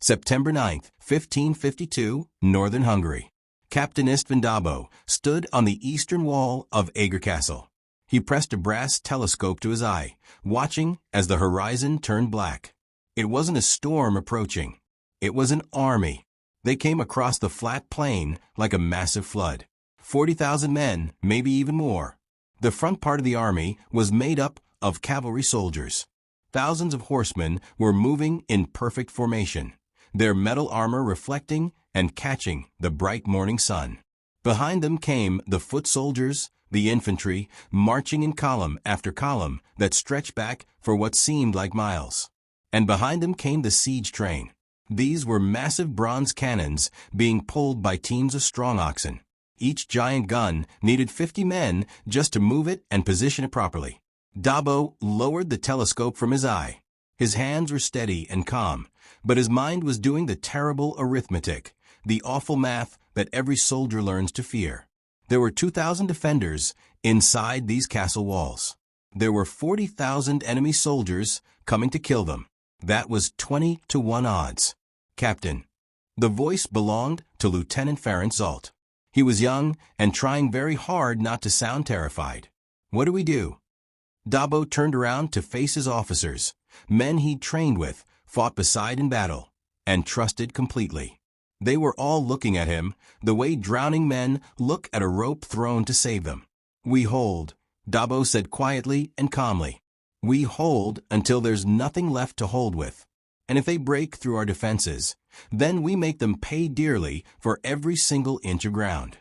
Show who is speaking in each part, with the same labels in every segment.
Speaker 1: September 9th, 1552, northern Hungary. Captain István Dobó stood on the eastern wall of Eger Castle. He pressed a brass telescope to his eye, watching as the horizon turned black. It wasn't a storm approaching. It was an army. They came across the flat plain like a massive flood. 40,000 men, maybe even more. The front part of the army was made up of cavalry soldiers. Thousands of horsemen were moving in perfect formation, their metal armor reflecting and catching the bright morning sun. Behind them came the foot soldiers, the infantry, marching in column after column that stretched back for what seemed like miles. And behind them came the siege train. These were massive bronze cannons being pulled by teams of strong oxen. Each giant gun needed 50 men just to move it and position it properly. Dobó lowered the telescope from his eye. His hands were steady and calm, but his mind was doing the terrible arithmetic, the awful math that every soldier learns to fear. There were 2,000 defenders inside these castle walls. There were 40,000 enemy soldiers coming to kill them. That was 20-1 odds. Captain. The voice belonged to Lieutenant Ferenc Zsolt. He was young and trying very hard not to sound terrified. What do we do? Dobó turned around to face his officers, men he'd trained with, fought beside in battle, and trusted completely. They were all looking at him the way drowning men look at a rope thrown to save them. We hold, Dobó said quietly and calmly. We hold until there's nothing left to hold with. And if they break through our defenses, then we make them pay dearly for every single inch of ground.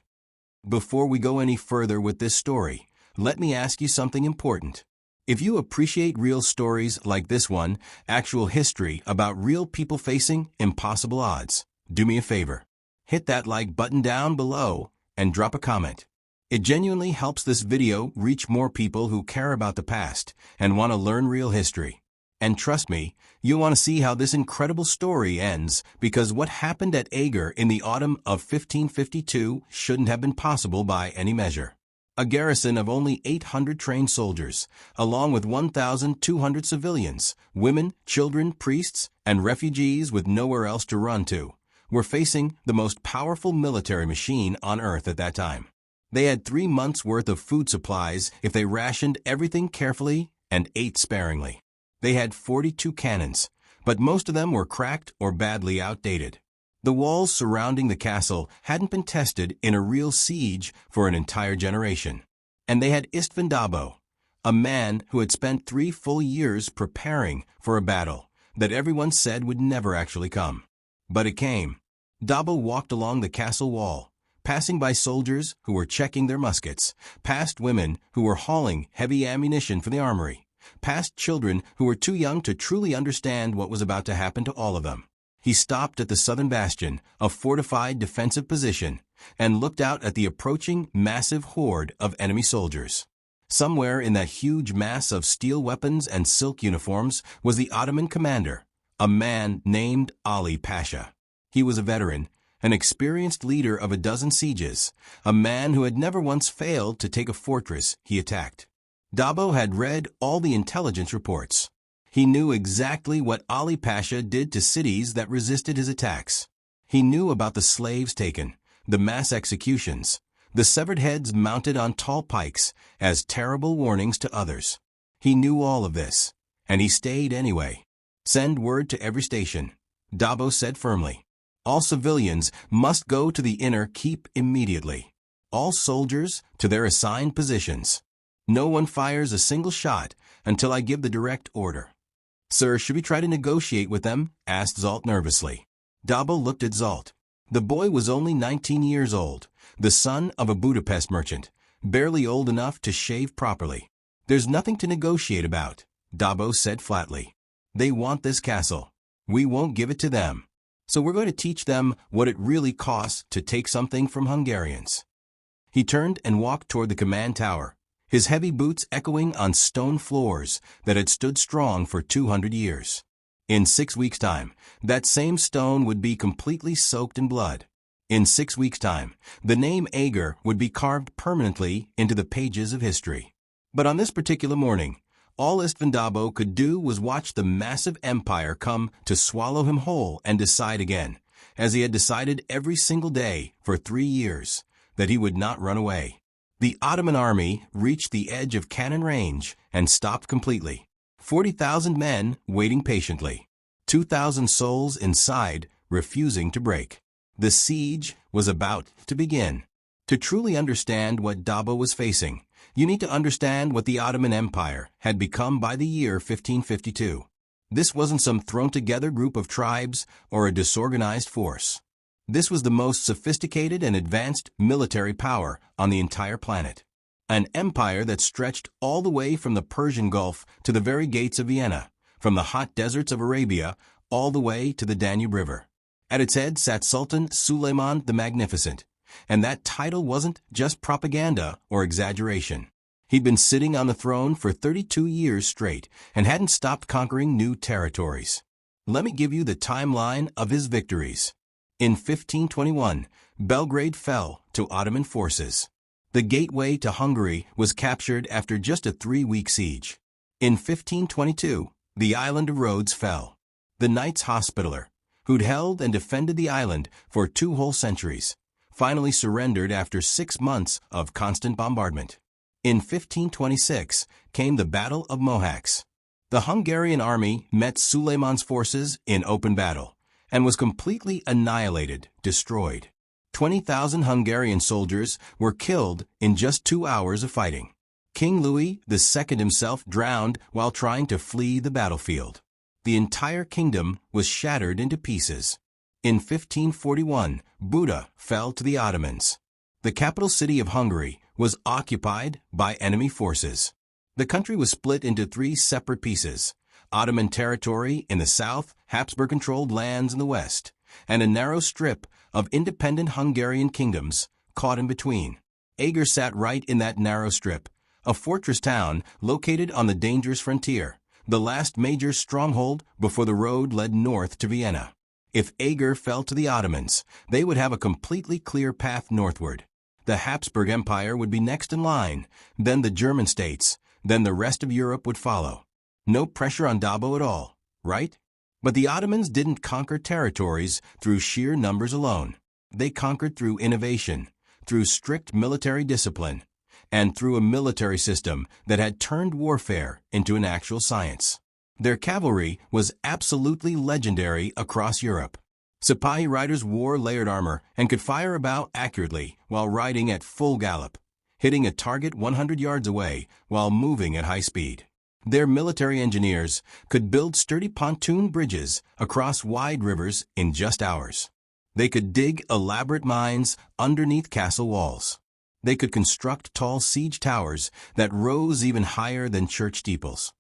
Speaker 1: Before we go any further with this story, let me ask you something important. If you appreciate real stories like this one, actual history about real people facing impossible odds, do me a favor. Hit that like button down below and drop a comment. It genuinely helps this video reach more people who care about the past and want to learn real history. And trust me, you'll want to see how this incredible story ends, because what happened at Ager in the autumn of 1552 shouldn't have been possible by any measure. A garrison of only 800 trained soldiers, along with 1,200 civilians, women, children, priests, and refugees with nowhere else to run to, were facing the most powerful military machine on earth at that time. They had 3 months' worth of food supplies if they rationed everything carefully and ate sparingly. They had 42 cannons, but most of them were cracked or badly outdated. The walls surrounding the castle hadn't been tested in a real siege for an entire generation. And they had István Dobó, a man who had spent 3 full years preparing for a battle that everyone said would never actually come. But it came. Dobó walked along the castle wall, passing by soldiers who were checking their muskets, past women who were hauling heavy ammunition for the armory, past children who were too young to truly understand what was about to happen to all of them. He stopped at the southern bastion, a fortified defensive position, and looked out at the approaching massive horde of enemy soldiers. Somewhere in that huge mass of steel weapons and silk uniforms was the Ottoman commander, a man named Ali Pasha. He was a veteran, an experienced leader of a dozen sieges, a man who had never once failed to take a fortress he attacked. Dobó had read all the intelligence reports. He knew exactly what Ali Pasha did to cities that resisted his attacks. He knew about the slaves taken, the mass executions, the severed heads mounted on tall pikes as terrible warnings to others. He knew all of this, and he stayed anyway. Send word to every station, Dobó said firmly. All civilians must go to the inner keep immediately. All soldiers to their assigned positions. No one fires a single shot until I give the direct order. Sir, should we try to negotiate with them? Asked Zsolt nervously. Dobó looked at Zsolt. The boy was only 19 years old, the son of a Budapest merchant, barely old enough to shave properly. There's nothing to negotiate about, Dobó said flatly. They want this castle. We won't give it to them. So we're going to teach them what it really costs to take something from Hungarians. He turned and walked toward the command tower, his heavy boots echoing on stone floors that had stood strong for 200 years. In 6 weeks' time, that same stone would be completely soaked in blood. In 6 weeks' time, the name Ager would be carved permanently into the pages of history. But on this particular morning, All István Dobó could do was watch the massive empire come to swallow him whole and decide again, as he had decided every single day for 3 years, that he would not run away. The Ottoman army reached the edge of cannon range and stopped completely. 40,000 men waiting patiently. 2,000 souls inside refusing to break. The siege was about to begin. To truly understand what Dobó was facing, you need to understand what the Ottoman Empire had become by the year 1552. This wasn't some thrown-together group of tribes or a disorganized force. This was the most sophisticated and advanced military power on the entire planet. An empire that stretched all the way from the Persian Gulf to the very gates of Vienna, from the hot deserts of Arabia all the way to the Danube River. At its head sat Sultan Suleiman the Magnificent, and that title wasn't just propaganda or exaggeration. He'd been sitting on the throne for 32 years straight and hadn't stopped conquering new territories. Let me give you the timeline of his victories. In 1521, Belgrade fell to Ottoman forces. The gateway to Hungary was captured after just a 3-week siege. In 1522, the island of Rhodes fell. The Knights Hospitaller, who'd held and defended the island for 2 whole centuries, finally surrendered after 6 months of constant bombardment. In 1526 came the Battle of Mohacs. The Hungarian army met Suleiman's forces in open battle and was completely annihilated, destroyed. 20,000 Hungarian soldiers were killed in just 2 hours of fighting. King Louis II himself drowned while trying to flee the battlefield. The entire kingdom was shattered into pieces. In 1541, Buda fell to the Ottomans. The capital city of Hungary was occupied by enemy forces. The country was split into 3 separate pieces: Ottoman territory in the south, Habsburg-controlled lands in the west, and a narrow strip of independent Hungarian kingdoms caught in between. Ager sat right in that narrow strip, a fortress town located on the dangerous frontier, the last major stronghold before the road led north to Vienna. If Ager fell to the Ottomans, they would have a completely clear path northward. The Habsburg Empire would be next in line, then the German states, then the rest of Europe would follow. No pressure on Dobó at all, right? But the Ottomans didn't conquer territories through sheer numbers alone. They conquered through innovation, through strict military discipline, and through a military system that had turned warfare into an actual science. Their cavalry was absolutely legendary across Europe. Sipahi riders wore layered armor and could fire a bow accurately while riding at full gallop, hitting a target 100 yards away while moving at high speed. Their military engineers could build sturdy pontoon bridges across wide rivers in just hours. They could dig elaborate mines underneath castle walls. They could construct tall siege towers that rose even higher than church steeples.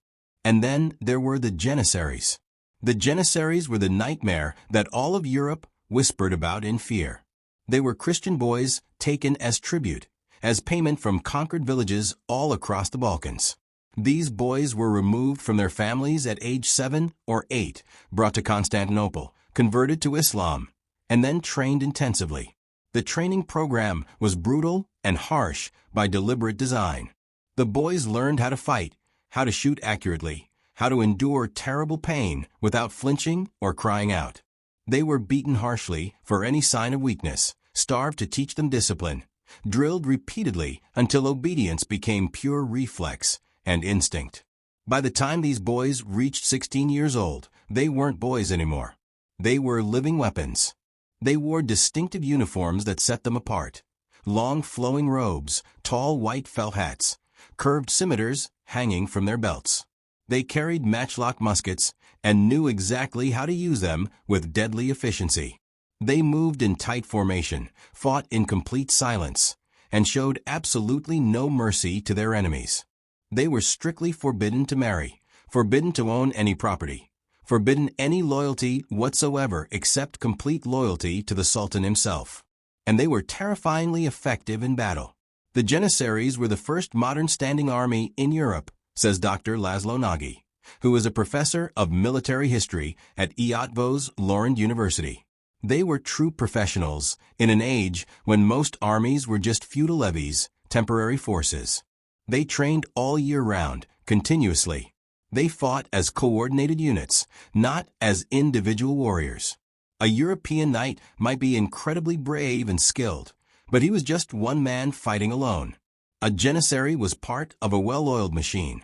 Speaker 1: And then there were the Janissaries. The Janissaries were the nightmare that all of Europe whispered about in fear. They were Christian boys taken as tribute, as payment from conquered villages all across the Balkans. These boys were removed from their families at age 7 or 8, brought to Constantinople, converted to Islam, and then trained intensively. The training program was brutal and harsh by deliberate design. The boys learned how to fight, how to shoot accurately, how to endure terrible pain without flinching or crying out. They were beaten harshly for any sign of weakness, starved to teach them discipline, drilled repeatedly until obedience became pure reflex and instinct. By the time these boys reached 16 years old, they weren't boys anymore. They were living weapons. They wore distinctive uniforms that set them apart. Long flowing robes, tall white felt hats, curved scimitars hanging from their belts. They carried matchlock muskets and knew exactly how to use them with deadly efficiency. They moved in tight formation, fought in complete silence, and showed absolutely no mercy to their enemies. They were strictly forbidden to marry, forbidden to own any property, forbidden any loyalty whatsoever except complete loyalty to the Sultan himself. And they were terrifyingly effective in battle. The Janissaries were the first modern standing army in Europe, says Dr. Laszlo Nagy, who is a professor of military history at Eötvös Loránd University. They were true professionals in an age when most armies were just feudal levies, temporary forces. They trained all year round, continuously. They fought as coordinated units, not as individual warriors. A European knight might be incredibly brave and skilled, but he was just one man fighting alone. A janissary was part of a well-oiled machine.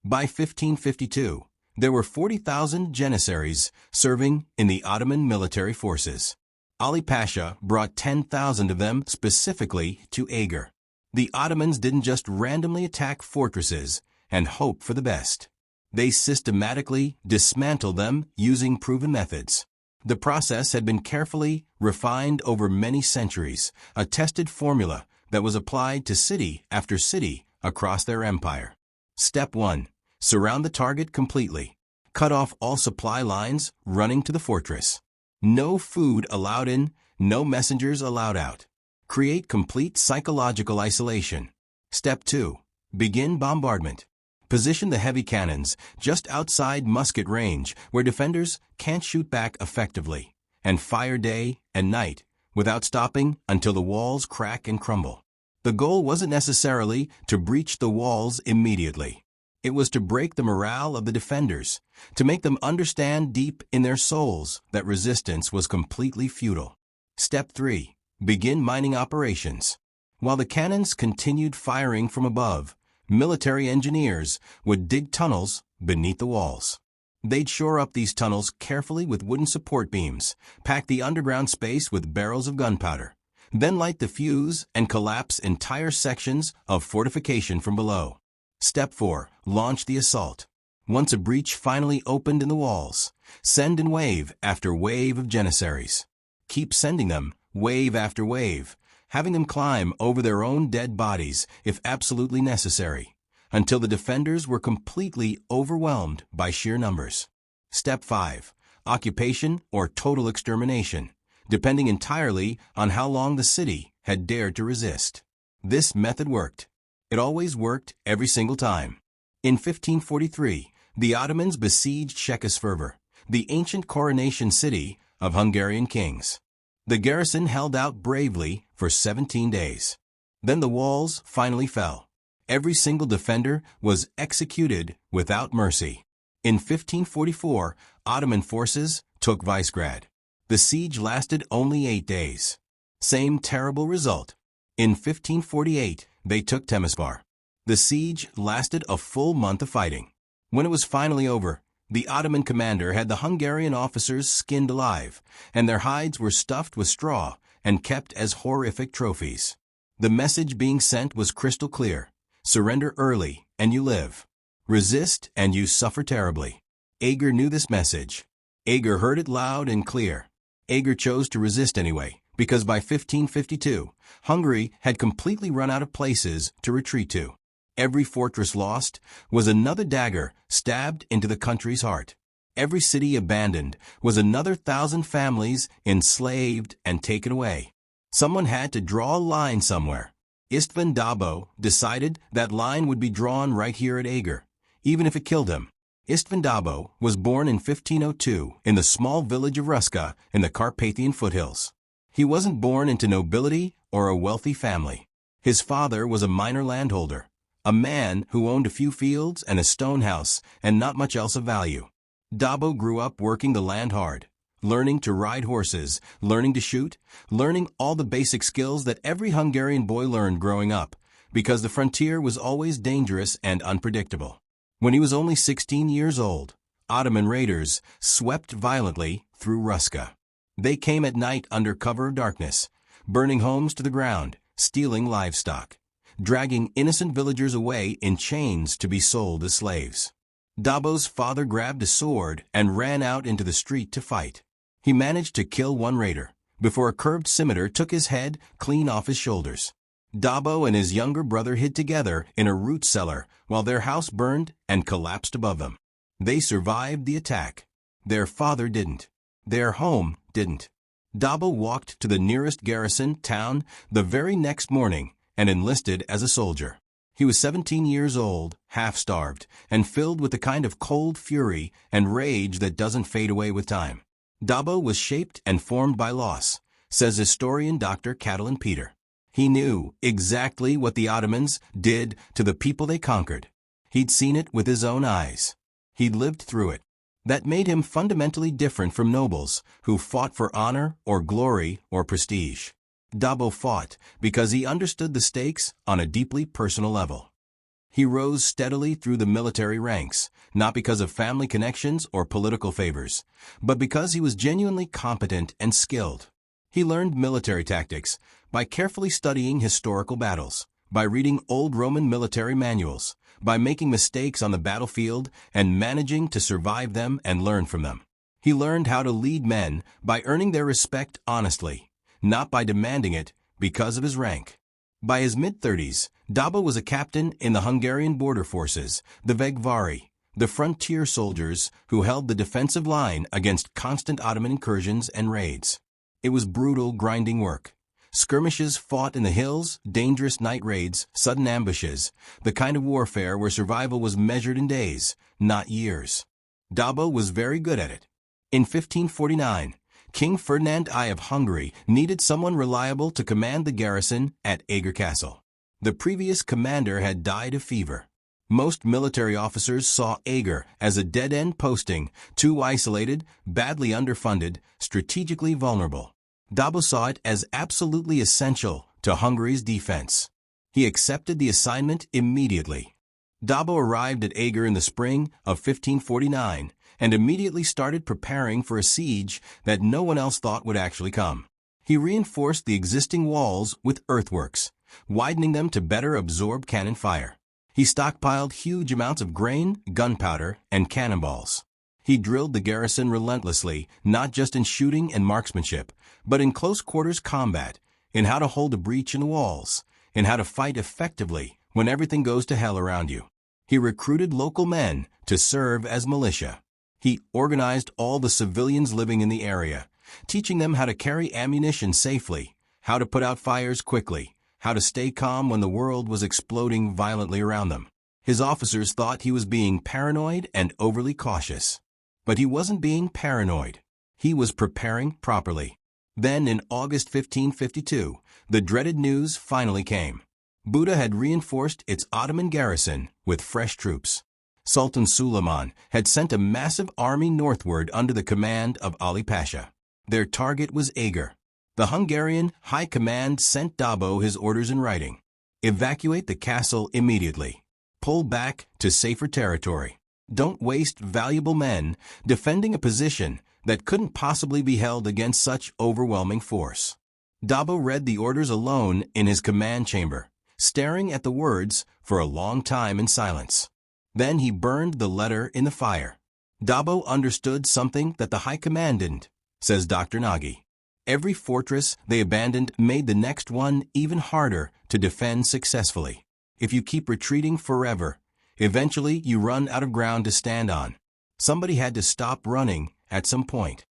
Speaker 1: By 1552, there were 40,000 janissaries serving in the Ottoman military forces. Ali Pasha brought 10,000 of them specifically to Ager. The Ottomans didn't just randomly attack fortresses and hope for the best. They systematically dismantled them using proven methods. The process had been carefully refined over many centuries, a tested formula that was applied to city after city across their empire. Step 1. Surround the target completely. Cut off all supply lines running to the fortress. No food allowed in, no messengers allowed out. Create complete psychological isolation. Step 2. Begin bombardment. Position the heavy cannons just outside musket range where defenders can't shoot back effectively, and fire day and night without stopping until the walls crack and crumble. The goal wasn't necessarily to breach the walls immediately. It was to break the morale of the defenders, to make them understand deep in their souls that resistance was completely futile. Step 3. Begin mining operations. While the cannons continued firing from above, military engineers would dig tunnels beneath the walls. They'd shore up these tunnels carefully with wooden support beams, pack the underground space with barrels of gunpowder, then light the fuse and collapse entire sections of fortification from below. Step 4. Launch the assault. Once a breach finally opened in the walls, send in wave after wave of janissaries. Keep sending them, wave after wave, having them climb over their own dead bodies if absolutely necessary, until the defenders were completely overwhelmed by sheer numbers. Step 5. Occupation or total extermination, depending entirely on how long the city had dared to resist. This method worked. It always worked every single time. In 1543, the Ottomans besieged Székesfehérvár, the ancient coronation city of Hungarian kings. The garrison held out bravely for 17 days. Then the walls finally fell. Every single defender was executed without mercy. In 1544, Ottoman forces took Visegrad. The siege lasted only 8 days. Same terrible result. In 1548, they took Temesvar. The siege lasted a full month of fighting. When it was finally over, the Ottoman commander had the Hungarian officers skinned alive, and their hides were stuffed with straw and kept as horrific trophies. The message being sent was crystal clear. Surrender early, and you live. Resist, and you suffer terribly. Ager knew this message. Ager heard it loud and clear. Ager chose to resist anyway, because by 1552, Hungary had completely run out of places to retreat to. Every fortress lost was another dagger stabbed into the country's heart. Every city abandoned was another 1,000 families enslaved and taken away. Someone had to draw a line somewhere. István Dobó decided that line would be drawn right here at Ager, even if it killed him. István Dobó was born in 1502 in the small village of Ruska in the Carpathian foothills. He wasn't born into nobility or a wealthy family. His father was a minor landholder, a man who owned a few fields and a stone house and not much else of value. Dobó grew up working the land hard, learning to ride horses, learning to shoot, learning all the basic skills that every Hungarian boy learned growing up, because the frontier was always dangerous and unpredictable. When he was only 16 years old, Ottoman raiders swept violently through Ruska. They came at night under cover of darkness, burning homes to the ground, stealing livestock, dragging innocent villagers away in chains to be sold as slaves. Dobó's father grabbed a sword and ran out into the street to fight. He managed to kill one raider before a curved scimitar took his head clean off his shoulders. Dobó and his younger brother hid together in a root cellar while their house burned and collapsed above them. They survived the attack. Their father didn't. Their home didn't. Dobó walked to the nearest garrison town the very next morning and enlisted as a soldier. He was 17 years old, half-starved, and filled with the kind of cold fury and rage that doesn't fade away with time. Dobó was shaped and formed by loss, says historian Dr. Catalin Peter. He knew exactly what the Ottomans did to the people they conquered. He'd seen it with his own eyes. He'd lived through it. That made him fundamentally different from nobles who fought for honor or glory or prestige. Dobó fought because he understood the stakes on a deeply personal level. He rose steadily through the military ranks, not because of family connections or political favors, but because he was genuinely competent and skilled. He learned military tactics by carefully studying historical battles, by reading old Roman military manuals, by making mistakes on the battlefield and managing to survive them and learn from them. He learned how to lead men by earning their respect honestly, not by demanding it because of his rank. By his mid-30s, Dobó was a captain in the Hungarian border forces, the Végvári, the frontier soldiers who held the defensive line against constant Ottoman incursions and raids. It was brutal, grinding work. Skirmishes fought in the hills, dangerous night raids, sudden ambushes, the kind of warfare where survival was measured in days, not years. Dobó was very good at it. In 1549, King Ferdinand I of Hungary needed someone reliable to command the garrison at Eger Castle. The previous commander had died of fever. Most military officers saw Ager as a dead-end posting, too isolated, badly underfunded, strategically vulnerable. Dobó saw it as absolutely essential to Hungary's defense. He accepted the assignment immediately. Dobó arrived at Ager in the spring of 1549 and immediately started preparing for a siege that no one else thought would actually come. He reinforced the existing walls with earthworks, widening them to better absorb cannon fire. He stockpiled huge amounts of grain, gunpowder, and cannonballs. He drilled the garrison relentlessly, not just in shooting and marksmanship, but in close-quarters combat, in how to hold a breach in the walls, in how to fight effectively when everything goes to hell around you. He recruited local men to serve as militia. He organized all the civilians living in the area, teaching them how to carry ammunition safely, how to put out fires quickly, how to stay calm when the world was exploding violently around them. His officers thought he was being paranoid and overly cautious. But he wasn't being paranoid. He was preparing properly. Then in August 1552, the dreaded news finally came. Buda had reinforced its Ottoman garrison with fresh troops. Sultan Suleiman had sent a massive army northward under the command of Ali Pasha. Their target was Ager. The Hungarian High Command sent Dobó his orders in writing. Evacuate the castle immediately. Pull back to safer territory. Don't waste valuable men defending a position that couldn't possibly be held against such overwhelming force. Dobó read the orders alone in his command chamber, staring at the words for a long time in silence. Then he burned the letter in the fire. Dobó understood something that the High Command didn't, says Dr. Nagy. Every fortress they abandoned made the next one even harder to defend successfully. If you keep retreating forever, eventually you run out of ground to stand on. Somebody had to stop running at some point.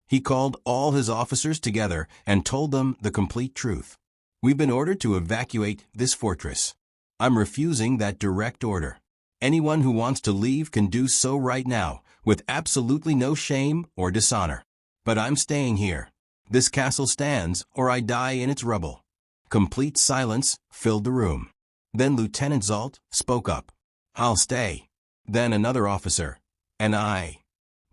Speaker 1: He called all his officers together and told them the complete truth. We've been ordered to evacuate this fortress. I'm refusing that direct order. Anyone who wants to leave can do so right now, with absolutely no shame or dishonor. But I'm staying here. This castle stands, or I die in its rubble. Complete silence filled the room. Then Lieutenant Zalt spoke up. I'll stay. Then another officer. And I.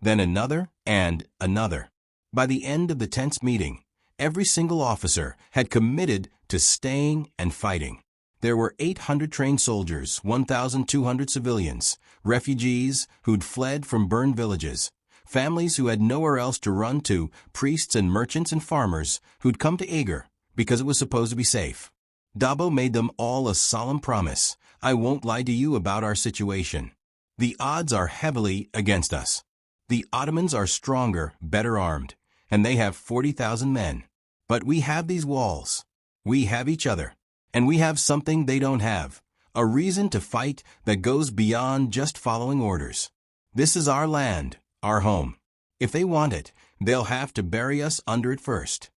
Speaker 1: Then another and another. By the end of the tense meeting, every single officer had committed to staying and fighting. There were 800 trained soldiers, 1,200 civilians, refugees who'd fled from burned villages, families who had nowhere else to run to, priests and merchants and farmers who'd come to Ager because it was supposed to be safe. Dobó made them all a solemn promise. I won't lie to you about our situation. The odds are heavily against us. The Ottomans are stronger, better armed, and they have 40,000 men. But we have these walls. We have each other. And we have something they don't have, a reason to fight that goes beyond just following orders. This is our land, our home. If they want it, they'll have to bury us under it first.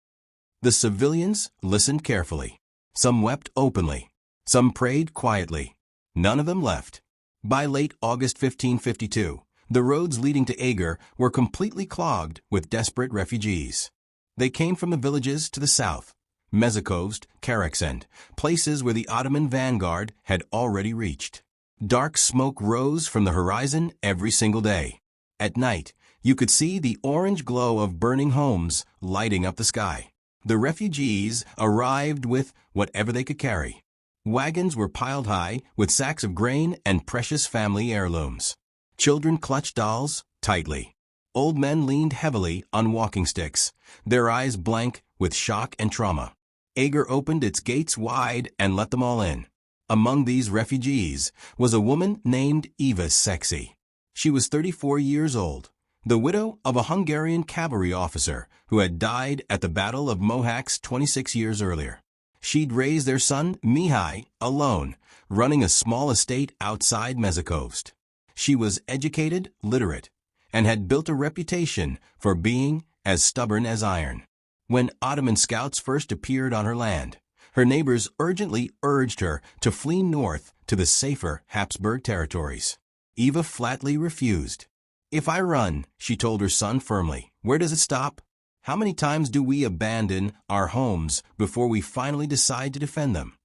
Speaker 1: The civilians listened carefully. Some wept openly. Some prayed quietly. None of them left. By late August 1552, the roads leading to Ager were completely clogged with desperate refugees. They came from the villages to the south, Mezőkövesd, Kereksend, places where the Ottoman vanguard had already reached. Dark smoke rose from the horizon every single day. At night, you could see the orange glow of burning homes lighting up the sky. The refugees arrived with whatever they could carry. Wagons were piled high with sacks of grain and precious family heirlooms. Children clutched dolls tightly. Old men leaned heavily on walking sticks, their eyes blank with shock and trauma. Ager opened its gates wide and let them all in. Among these refugees was a woman named Eva Sexy. She was 34 years old, the widow of a Hungarian cavalry officer who had died at the Battle of Mohacs 26 years earlier. She'd raised their son, Mihai, alone, running a small estate outside Mezőkövesd. She was educated, literate, and had built a reputation for being as stubborn as iron. When Ottoman scouts first appeared on her land, her neighbors urgently urged her to flee north to the safer Habsburg territories. Eva flatly refused. "If I run," she told her son firmly, "where does it stop? How many times do we abandon our homes before we finally decide to defend them?"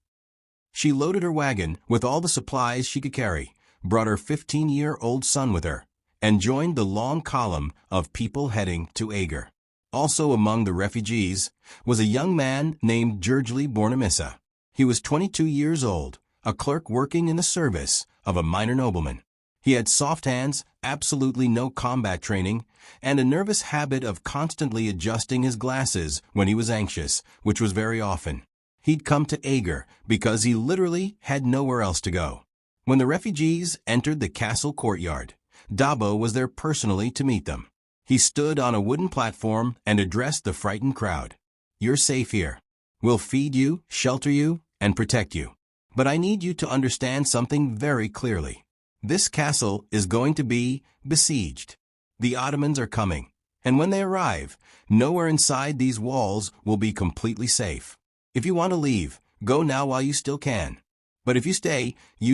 Speaker 1: She loaded her wagon with all the supplies she could carry, brought her 15-year-old son with her, and joined the long column of people heading to Ager. Also among the refugees was a young man named Gergely Bornemissza. He was 22 years old, a clerk working in the service of a minor nobleman. He had soft hands, absolutely no combat training, and a nervous habit of constantly adjusting his glasses when he was anxious, which was very often. He'd come to Ager because he literally had nowhere else to go. When the refugees entered the castle courtyard, Dobó was there personally to meet them. He stood on a wooden platform and addressed the frightened crowd. "You're safe here. We'll feed you, shelter you, and protect you. But I need you to understand something very clearly. This castle is going to be besieged. The Ottomans are coming, and when they arrive, nowhere inside these walls will be completely safe. If you want to leave, go now while you still can. But if you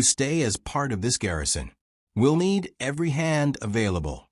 Speaker 1: stay as part of this garrison. We'll need every hand available."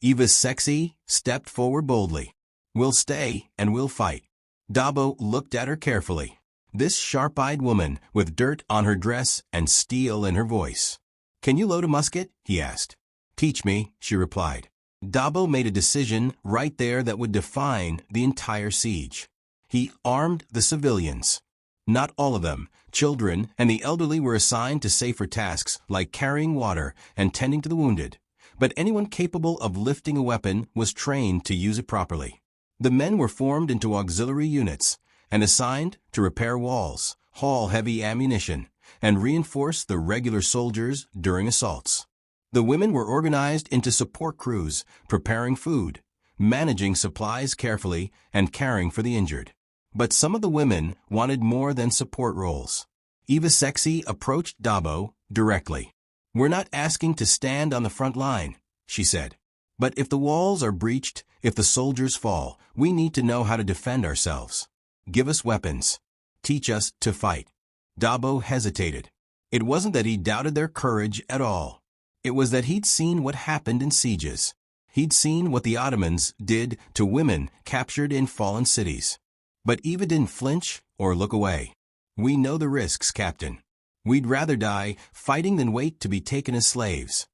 Speaker 1: Eva Sexy stepped forward boldly. "We'll stay and we'll fight." Dobó looked at her carefully. This sharp-eyed woman with dirt on her dress and steel in her voice. "Can you load a musket?" he asked. "Teach me," she replied. Dobó made a decision right there that would define the entire siege. He armed the civilians. Not all of them. Children and the elderly were assigned to safer tasks like carrying water and tending to the wounded. But anyone capable of lifting a weapon was trained to use it properly. The men were formed into auxiliary units and assigned to repair walls, haul heavy ammunition, and reinforce the regular soldiers during assaults. The women were organized into support crews, preparing food, managing supplies carefully, and caring for the injured. But some of the women wanted more than support roles. Eva Sexy approached Dobó directly. "We're not asking to stand on the front line," she said. "But if the walls are breached, if the soldiers fall, we need to know how to defend ourselves. Give us weapons. Teach us to fight." Dobó hesitated. It wasn't that he doubted their courage at all. It was that he'd seen what happened in sieges. He'd seen what the Ottomans did to women captured in fallen cities. But Eva didn't flinch or look away. "We know the risks, Captain. We'd rather die fighting than wait to be taken as slaves."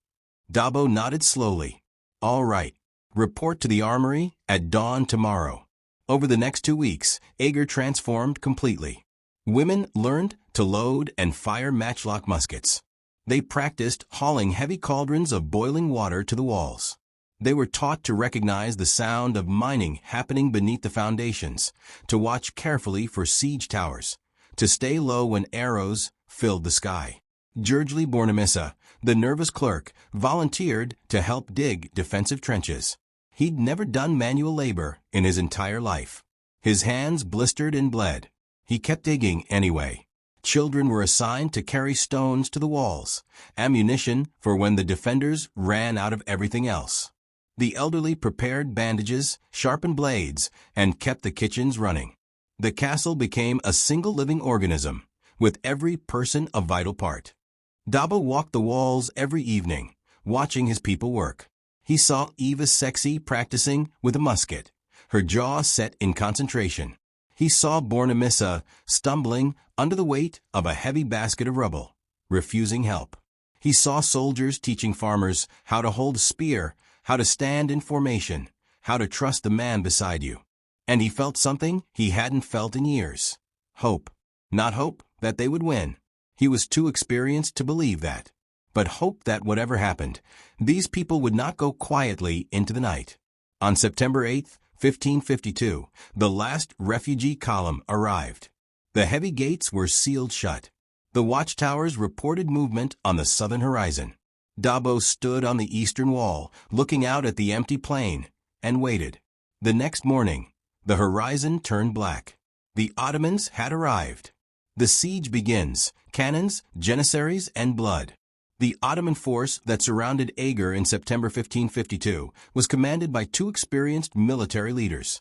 Speaker 1: Dobó nodded slowly. "All right. Report to the armory at dawn tomorrow." Over the next 2 weeks, Ager transformed completely. Women learned to load and fire matchlock muskets. They practiced hauling heavy cauldrons of boiling water to the walls. They were taught to recognize the sound of mining happening beneath the foundations, to watch carefully for siege towers, to stay low when arrows filled the sky. Gergely Bornemissza, the nervous clerk, volunteered to help dig defensive trenches. He'd never done manual labor in his entire life. His hands blistered and bled. He kept digging anyway. Children were assigned to carry stones to the walls, ammunition for when the defenders ran out of everything else. The elderly prepared bandages, sharpened blades, and kept the kitchens running. The castle became a single living organism, with every person a vital part. Dobó walked the walls every evening, watching his people work. He saw Eva Sexy practicing with a musket, her jaw set in concentration. He saw Bornemissza stumbling under the weight of a heavy basket of rubble, refusing help. He saw soldiers teaching farmers how to hold a spear, how to stand in formation, how to trust the man beside you. And he felt something he hadn't felt in years. Hope. Not hope that they would win. He was too experienced to believe that. But hope that whatever happened, these people would not go quietly into the night. On September 8, 1552, the last refugee column arrived. The heavy gates were sealed shut. The watchtowers reported movement on the southern horizon. Dobó stood on the eastern wall, looking out at the empty plain, and waited. The next morning, the horizon turned black. The Ottomans had arrived. The siege begins, cannons, janissaries, and blood. The Ottoman force that surrounded Ager in September 1552 was commanded by two experienced military leaders,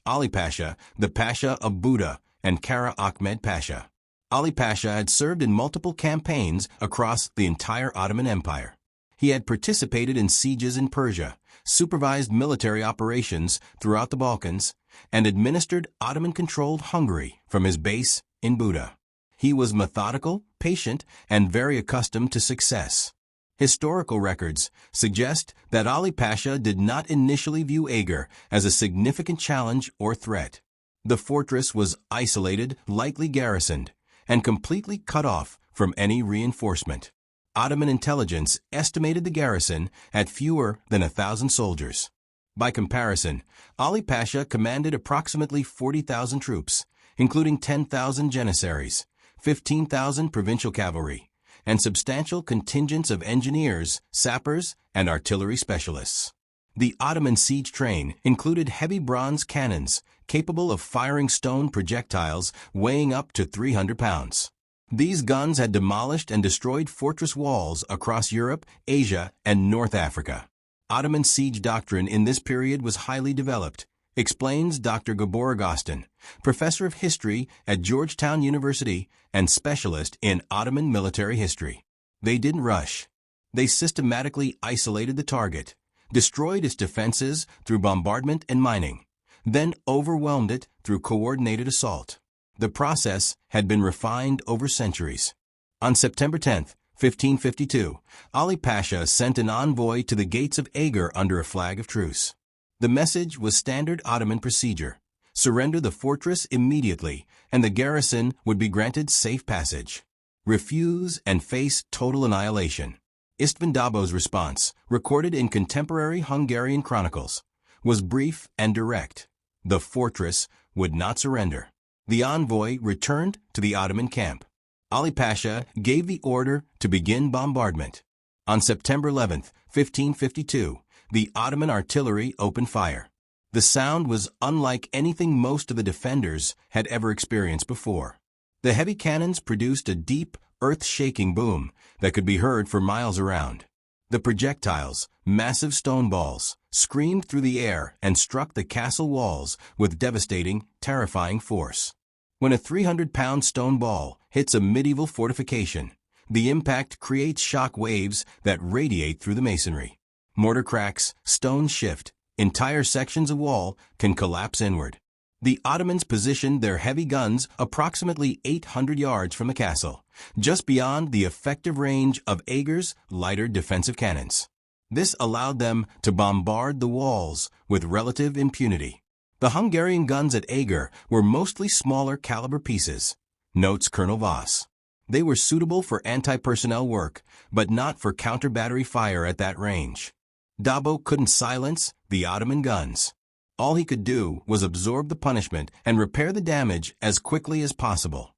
Speaker 1: Ali Pasha, the Pasha of Buda, and Kara Ahmed Pasha. Ali Pasha had served in multiple campaigns across the entire Ottoman Empire. He had participated in sieges in Persia, supervised military operations throughout the Balkans, and administered Ottoman-controlled Hungary from his base in Buda. He was methodical, patient, and very accustomed to success. Historical records suggest that Ali Pasha did not initially view Ager as a significant challenge or threat. The fortress was isolated, lightly garrisoned, and completely cut off from any reinforcement. Ottoman intelligence estimated the garrison at fewer than 1,000 soldiers. By comparison, Ali Pasha commanded approximately 40,000 troops, including 10,000 janissaries, 15,000 provincial cavalry, and substantial contingents of engineers, sappers, and artillery specialists. The Ottoman siege train included heavy bronze cannons capable of firing stone projectiles weighing up to 300 pounds. These guns had demolished and destroyed fortress walls across Europe, Asia, and North Africa. Ottoman siege doctrine in this period was highly developed, explains Dr. Gabor Agostin, professor of history at Georgetown University and specialist in Ottoman military history. They didn't rush. They systematically isolated the target, destroyed its defenses through bombardment and mining, then overwhelmed it through coordinated assault. The process had been refined over centuries. On September 10, 1552, Ali Pasha sent an envoy to the gates of Ager under a flag of truce. The message was standard Ottoman procedure: surrender the fortress immediately, and the garrison would be granted safe passage. Refuse and face total annihilation. István Dobó's response, recorded in contemporary Hungarian chronicles, was brief and direct. The fortress would not surrender. The envoy returned to the Ottoman camp. Ali Pasha gave the order to begin bombardment. On September 11, 1552, the Ottoman artillery opened fire. The sound was unlike anything most of the defenders had ever experienced before. The heavy cannons produced a deep, earth-shaking boom that could be heard for miles around. The projectiles, massive stone balls, screamed through the air and struck the castle walls with devastating, terrifying force. When a 300-pound stone ball hits a medieval fortification, the impact creates shock waves that radiate through the masonry. Mortar cracks, stones shift, entire sections of wall can collapse inward. The Ottomans positioned their heavy guns approximately 800 yards from the castle, just beyond the effective range of Ager's lighter defensive cannons. This allowed them to bombard the walls with relative impunity. The Hungarian guns at Ager were mostly smaller caliber pieces, notes Colonel Voss. They were suitable for anti-personnel work, but not for counter-battery fire at that range. Dobó couldn't silence the Ottoman guns. All he could do was absorb the punishment and repair the damage as quickly as possible.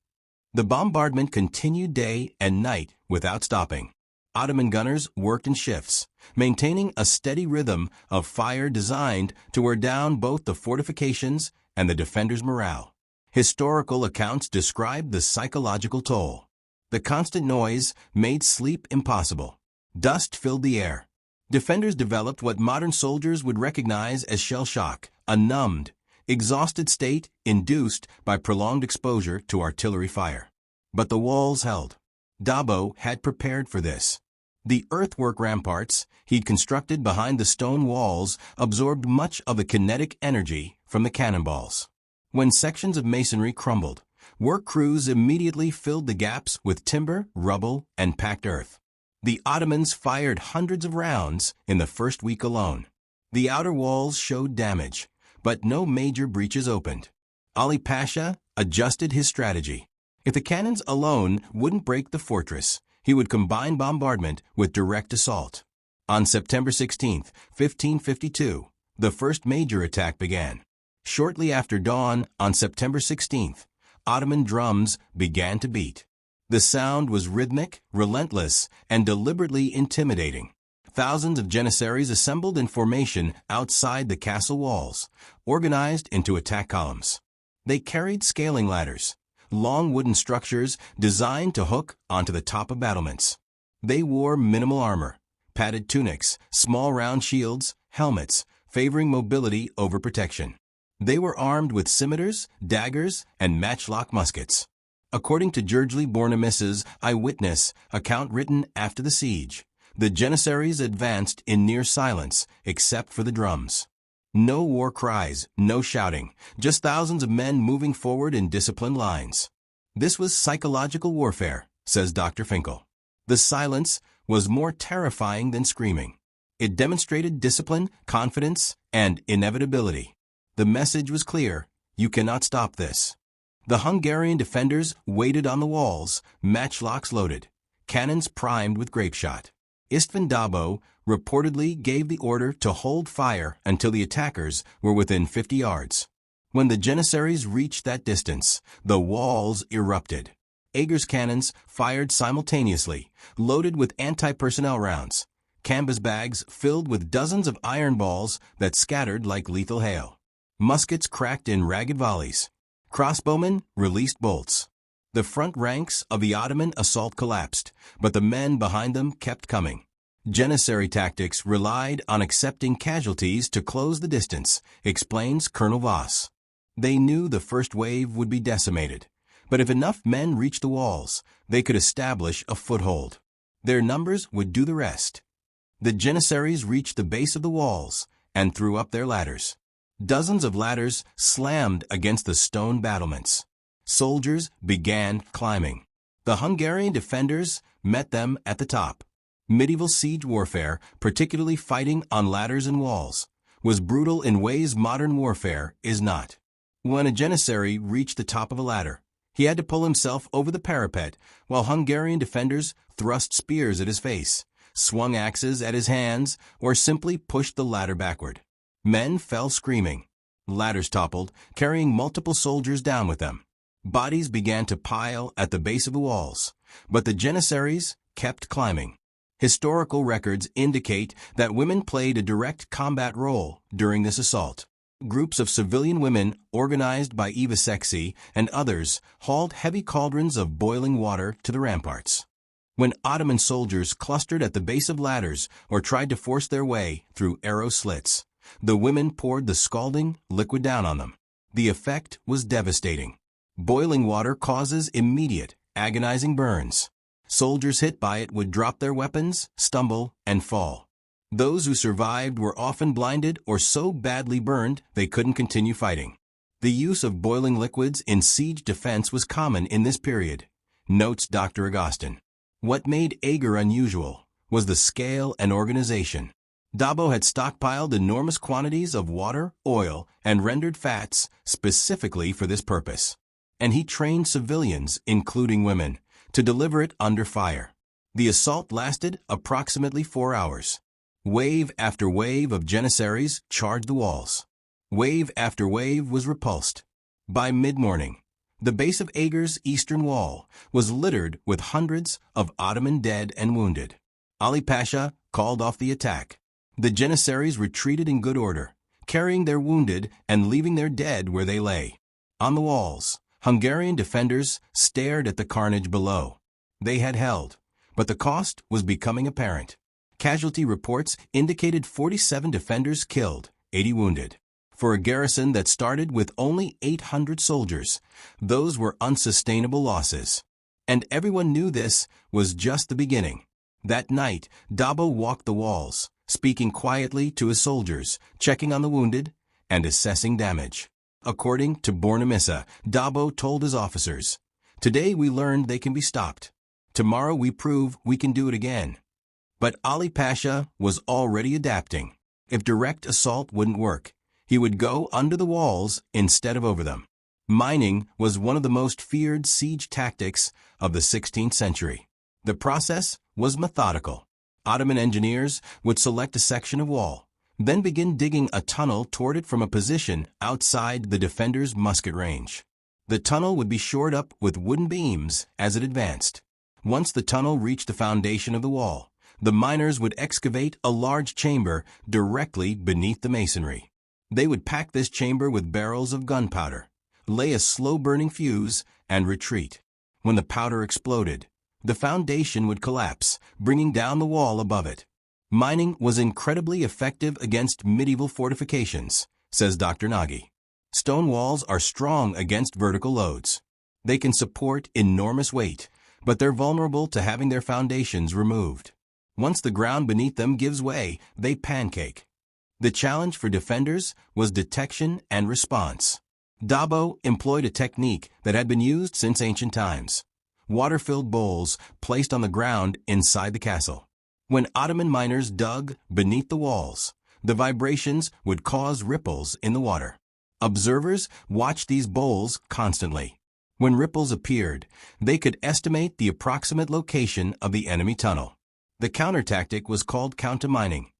Speaker 1: The bombardment continued day and night without stopping. Ottoman gunners worked in shifts, maintaining a steady rhythm of fire designed to wear down both the fortifications and the defenders' morale. Historical accounts describe the psychological toll. The constant noise made sleep impossible. Dust filled the air. Defenders developed what modern soldiers would recognize as shell shock, a numbed, exhausted state induced by prolonged exposure to artillery fire. But the walls held. Dobó had prepared for this. The earthwork ramparts he'd constructed behind the stone walls absorbed much of the kinetic energy from the cannonballs. When sections of masonry crumbled, work crews immediately filled the gaps with timber, rubble, and packed earth. The Ottomans fired hundreds of rounds in the first week alone. The outer walls showed damage, but no major breaches opened. Ali Pasha adjusted his strategy. If the cannons alone wouldn't break the fortress, he would combine bombardment with direct assault. On September 16, 1552, the first major attack began. Shortly after dawn on September 16th, Ottoman drums began to beat. The sound was rhythmic, relentless, and deliberately intimidating. Thousands of Janissaries assembled in formation outside the castle walls, organized into attack columns. They carried scaling ladders, long wooden structures designed to hook onto the top of battlements. They wore minimal armor, padded tunics, small round shields, helmets, favoring mobility over protection. They were armed with scimitars, daggers, and matchlock muskets. According to Gergely Bornemissa's eyewitness account written after the siege, the Janissaries advanced in near silence except for the drums. No war cries, no shouting, just thousands of men moving forward in disciplined lines. This was psychological warfare, says Dr. Finkel. The silence was more terrifying than screaming. It demonstrated discipline, confidence, and inevitability. The message was clear: you cannot stop this. The Hungarian defenders waited on the walls, matchlocks loaded, cannons primed with grapeshot. István Dobó reportedly gave the order to hold fire until the attackers were within 50 yards. When the Janissaries reached that distance, the walls erupted. Eger's cannons fired simultaneously, loaded with anti-personnel rounds, canvas bags filled with dozens of iron balls that scattered like lethal hail. Muskets cracked in ragged volleys. Crossbowmen released bolts. The front ranks of the Ottoman assault collapsed, but the men behind them kept coming. Janissary tactics relied on accepting casualties to close the distance, explains Colonel Voss. They knew the first wave would be decimated, but if enough men reached the walls, they could establish a foothold. Their numbers would do the rest. The Janissaries reached the base of the walls and threw up their ladders. Dozens of ladders slammed against the stone battlements. Soldiers began climbing. The Hungarian defenders met them at the top. Medieval siege warfare, particularly fighting on ladders and walls, was brutal in ways modern warfare is not. When a Janissary reached the top of a ladder, he had to pull himself over the parapet while Hungarian defenders thrust spears at his face, swung axes at his hands, or simply pushed the ladder backward. Men fell screaming. Ladders toppled, carrying multiple soldiers down with them. Bodies began to pile at the base of the walls, but the Janissaries kept climbing. Historical records indicate that women played a direct combat role during this assault. Groups of civilian women, organized by Eva Sexy and others, hauled heavy cauldrons of boiling water to the ramparts. When Ottoman soldiers clustered at the base of ladders or tried to force their way through arrow slits, the women poured the scalding liquid down on them. The effect was devastating. Boiling water causes immediate, agonizing burns. Soldiers hit by it would drop their weapons, stumble, and fall. Those who survived were often blinded or so badly burned they couldn't continue fighting. The use of boiling liquids in siege defense was common in this period, notes Dr. Agostin. What made Ager unusual was the scale and organization. Dobó had stockpiled enormous quantities of water, oil, and rendered fats specifically for this purpose. And he trained civilians, including women, to deliver it under fire. The assault lasted approximately 4 hours. Wave after wave of Janissaries charged the walls. Wave after wave was repulsed. By mid-morning, the base of Ager's eastern wall was littered with hundreds of Ottoman dead and wounded. Ali Pasha called off the attack. The Janissaries retreated in good order, carrying their wounded and leaving their dead where they lay. On the walls, Hungarian defenders stared at the carnage below. They had held, but the cost was becoming apparent. Casualty reports indicated 47 defenders killed, 80 wounded. For a garrison that started with only 800 soldiers, those were unsustainable losses. And everyone knew this was just the beginning. That night, Dobó walked the walls, speaking quietly to his soldiers, checking on the wounded, and assessing damage. According to Bornemissza, Dobó told his officers, "Today we learned they can be stopped. Tomorrow we prove we can do it again." But Ali Pasha was already adapting. If direct assault wouldn't work, he would go under the walls instead of over them. Mining was one of the most feared siege tactics of the 16th century. The process was methodical. Ottoman engineers would select a section of wall, then begin digging a tunnel toward it from a position outside the defender's musket range. The tunnel would be shored up with wooden beams as it advanced. Once the tunnel reached the foundation of the wall, the miners would excavate a large chamber directly beneath the masonry. They would pack this chamber with barrels of gunpowder, lay a slow-burning fuse, and retreat. When the powder exploded, the foundation would collapse, bringing down the wall above it. Mining was incredibly effective against medieval fortifications, says Dr. Nagy. Stone walls are strong against vertical loads. They can support enormous weight, but they're vulnerable to having their foundations removed. Once the ground beneath them gives way, they pancake. The challenge for defenders was detection and response. Dobó employed a technique that had been used since ancient times. Water-filled bowls placed on the ground inside the castle. When Ottoman miners dug beneath the walls, the vibrations would cause ripples in the water. Observers watched these bowls constantly. When ripples appeared, they could estimate the approximate location of the enemy tunnel. The counter tactic was called counter-mining.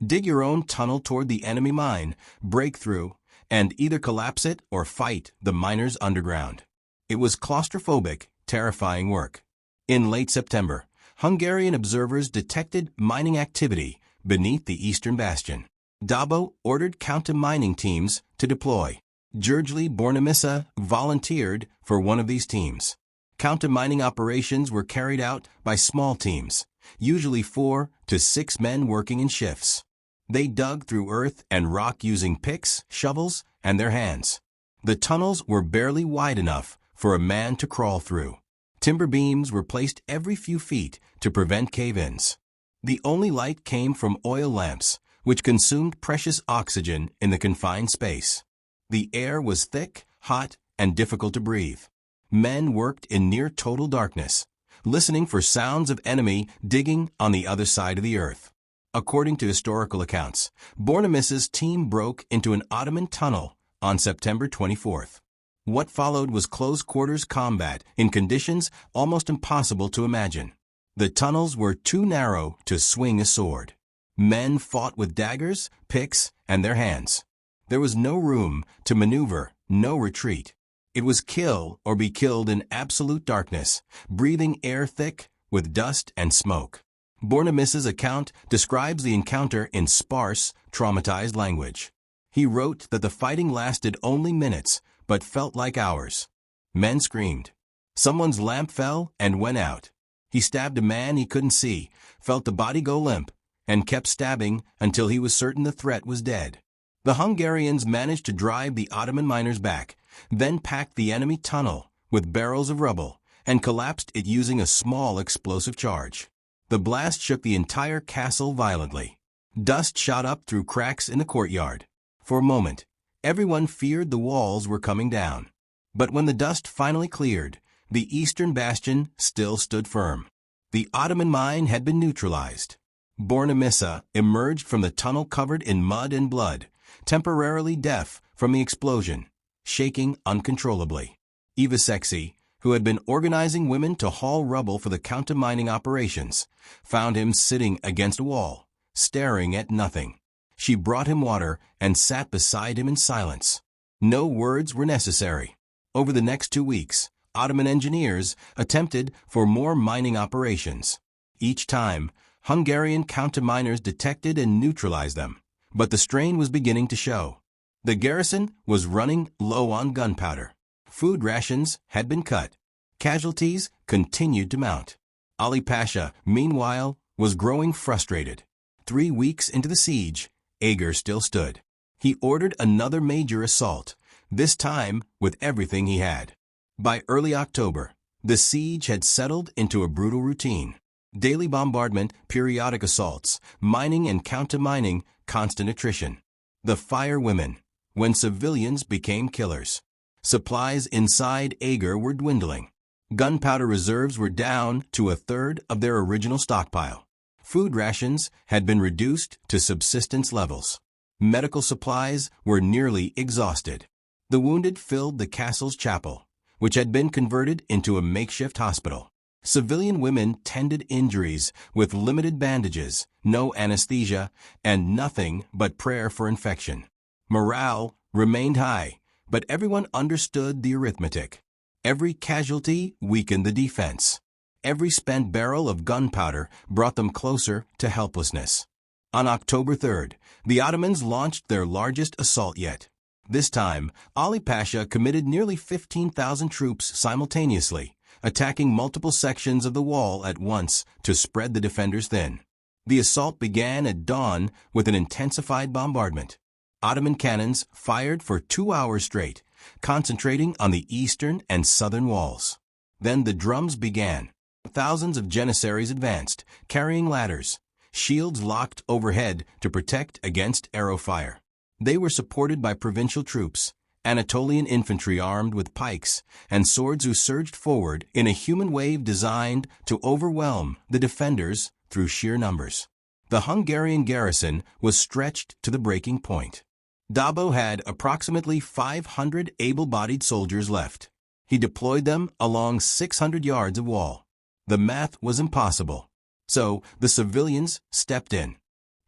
Speaker 1: Dig your own tunnel toward the enemy mine, break through, and either collapse it or fight the miners underground. It was claustrophobic, terrifying work. In late September, Hungarian observers detected mining activity beneath the eastern bastion. Dobó ordered counter-mining teams to deploy. Gergely Bornemissza volunteered for one of these teams. Counter-mining operations were carried out by small teams, usually 4 to 6 men working in shifts. They dug through earth and rock using picks, shovels, and their hands. The tunnels were barely wide enough for a man to crawl through. Timber beams were placed every few feet to prevent cave-ins. The only light came from oil lamps, which consumed precious oxygen in the confined space. The air was thick, hot, and difficult to breathe. Men worked in near-total darkness, listening for sounds of enemy digging on the other side of the earth. According to historical accounts, Bornemissa's team broke into an Ottoman tunnel on September 24th. What followed was close-quarters combat in conditions almost impossible to imagine. The tunnels were too narrow to swing a sword. Men fought with daggers, picks, and their hands. There was no room to maneuver, no retreat. It was kill or be killed in absolute darkness, breathing air thick with dust and smoke. Bornemissa's account describes the encounter in sparse, traumatized language. He wrote that the fighting lasted only minutes, but felt like hours. Men screamed. Someone's lamp fell and went out. He stabbed a man he couldn't see, felt the body go limp, and kept stabbing until he was certain the threat was dead. The Hungarians managed to drive the Ottoman miners back, then packed the enemy tunnel with barrels of rubble and collapsed it using a small explosive charge. The blast shook the entire castle violently. Dust shot up through cracks in the courtyard. For a moment, everyone feared the walls were coming down. But when the dust finally cleared, the eastern bastion still stood firm. The Ottoman mine had been neutralized. Bornemissza emerged from the tunnel covered in mud and blood, temporarily deaf from the explosion, shaking uncontrollably. Eva Sexy, who had been organizing women to haul rubble for the counter-mining operations, found him sitting against a wall, staring at nothing. She brought him water and sat beside him in silence. No words were necessary. Over the next 2 weeks, Ottoman engineers attempted for more mining operations. Each time, Hungarian counter-miners detected and neutralized them, but the strain was beginning to show. The garrison was running low on gunpowder. Food rations had been cut. Casualties continued to mount. Ali Pasha, meanwhile, was growing frustrated. 3 weeks into the siege, Ager still stood. He ordered another major assault, this time with everything he had. By early October, the siege had settled into a brutal routine. Daily bombardment, periodic assaults, mining and counter-mining, constant attrition. The fire women, when civilians became killers. Supplies inside Ager were dwindling. Gunpowder reserves were down to a third of their original stockpile. Food rations had been reduced to subsistence levels. Medical supplies were nearly exhausted. The wounded filled the castle's chapel, which had been converted into a makeshift hospital. Civilian women tended injuries with limited bandages, no anesthesia, and nothing but prayer for infection. Morale remained high, but everyone understood the arithmetic. Every casualty weakened the defense. Every spent barrel of gunpowder brought them closer to helplessness. On October 3rd, the Ottomans launched their largest assault yet. This time, Ali Pasha committed nearly 15,000 troops simultaneously, attacking multiple sections of the wall at once to spread the defenders thin. The assault began at dawn with an intensified bombardment. Ottoman cannons fired for 2 hours straight, concentrating on the eastern and southern walls. Then the drums began. Thousands of janissaries advanced, carrying ladders, shields locked overhead to protect against arrow fire. They were supported by provincial troops, Anatolian infantry armed with pikes and swords who surged forward in a human wave designed to overwhelm the defenders through sheer numbers. The Hungarian garrison was stretched to the breaking point. Dobó had approximately 500 able-bodied soldiers left. He deployed them along 600 yards of wall. The math was impossible, so the civilians stepped in.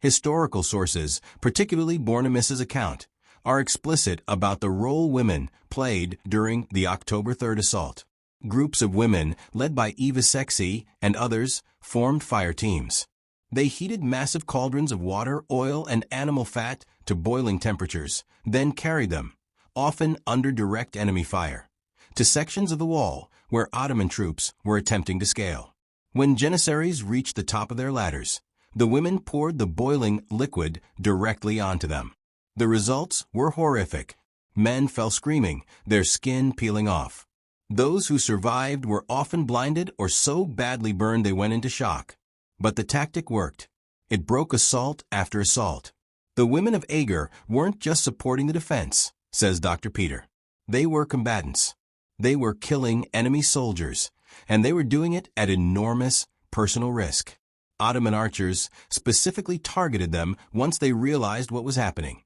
Speaker 1: Historical sources, particularly Bornemissa's account, are explicit about the role women played during the October 3rd assault. Groups of women, led by Eva Sexy and others, formed fire teams. They heated massive cauldrons of water, oil, and animal fat to boiling temperatures, then carried them, often under direct enemy fire, to sections of the wall where Ottoman troops were attempting to scale. When janissaries reached the top of their ladders, the women poured the boiling liquid directly onto them. The results were horrific. Men fell screaming, their skin peeling off. Those who survived were often blinded or so badly burned they went into shock. But the tactic worked. It broke assault after assault. The women of Ager weren't just supporting the defense, says Dr. Peter. They were combatants. They were killing enemy soldiers, and they were doing it at enormous personal risk. Ottoman archers specifically targeted them once they realized what was happening.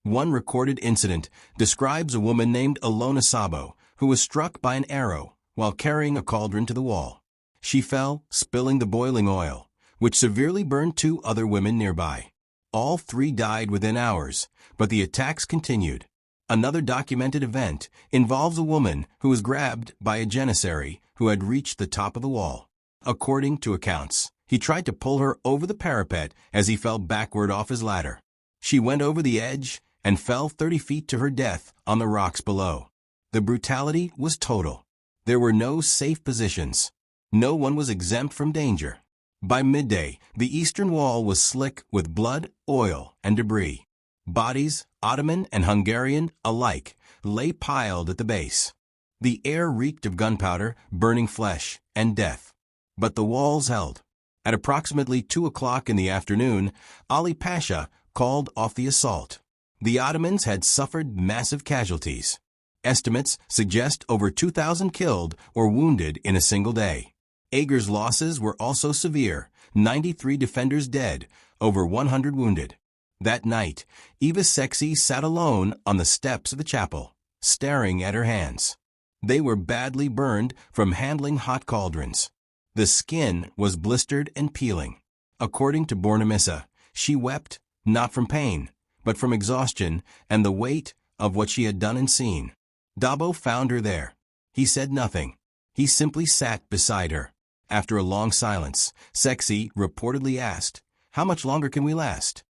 Speaker 1: One recorded incident describes a woman named Ilona Sabo who was struck by an arrow while carrying a cauldron to the wall. She fell, spilling the boiling oil, which severely burned 2 other women nearby. All 3 died within hours, but the attacks continued. Another documented event involves a woman who was grabbed by a janissary who had reached the top of the wall. According to accounts, he tried to pull her over the parapet as he fell backward off his ladder. She went over the edge and fell 30 feet to her death on the rocks below. The brutality was total. There were no safe positions. No one was exempt from danger. By midday, the eastern wall was slick with blood, oil, and debris. Bodies, Ottoman and Hungarian alike, lay piled at the base. The air reeked of gunpowder, burning flesh, and death. But the walls held. At approximately 2 o'clock in the afternoon, Ali Pasha called off the assault. The Ottomans had suffered massive casualties. Estimates suggest over 2,000 killed or wounded in a single day. Ager's losses were also severe, 93 defenders dead, over 100 wounded. That night, Eva Sexy sat alone on the steps of the chapel, staring at her hands. They were badly burned from handling hot cauldrons. The skin was blistered and peeling. According to Bornemissza, she wept, not from pain, but from exhaustion and the weight of what she had done and seen. Dobó found her there. He said nothing. He simply sat beside her. After a long silence, Sexy reportedly asked, "How much longer can we last?"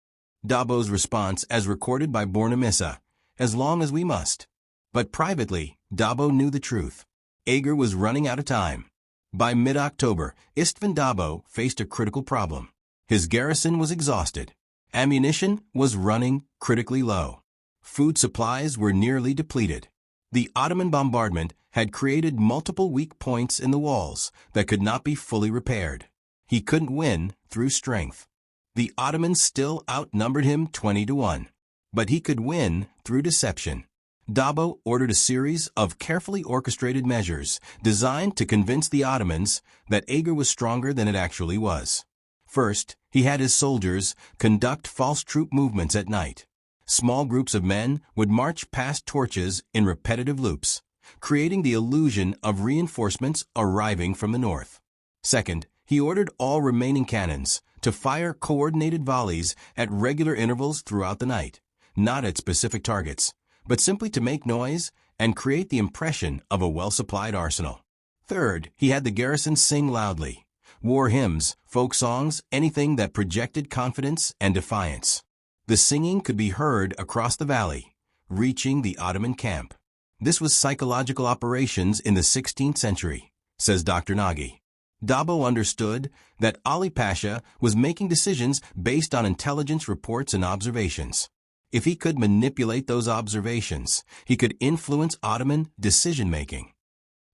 Speaker 1: Dobó's response, as recorded by Bornemissza, "As long as we must." But privately, Dobó knew the truth. Ager was running out of time. By mid-October, István Dobó faced a critical problem. His garrison was exhausted. Ammunition was running critically low. Food supplies were nearly depleted. The Ottoman bombardment had created multiple weak points in the walls that could not be fully repaired. He couldn't win through strength. The Ottomans still outnumbered him 20 to 1. But he could win through deception. Dobó ordered a series of carefully orchestrated measures designed to convince the Ottomans that Eger was stronger than it actually was. First, he had his soldiers conduct false troop movements at night. Small groups of men would march past torches in repetitive loops, creating the illusion of reinforcements arriving from the north. Second, he ordered all remaining cannons to fire coordinated volleys at regular intervals throughout the night, not at specific targets, but simply to make noise and create the impression of a well-supplied arsenal. Third, he had the garrison sing loudly. War hymns, folk songs, anything that projected confidence and defiance. The singing could be heard across the valley, reaching the Ottoman camp. This was psychological operations in the 16th century, says Dr. Nagy. Dobó understood that Ali Pasha was making decisions based on intelligence reports and observations. If he could manipulate those observations, he could influence Ottoman decision-making.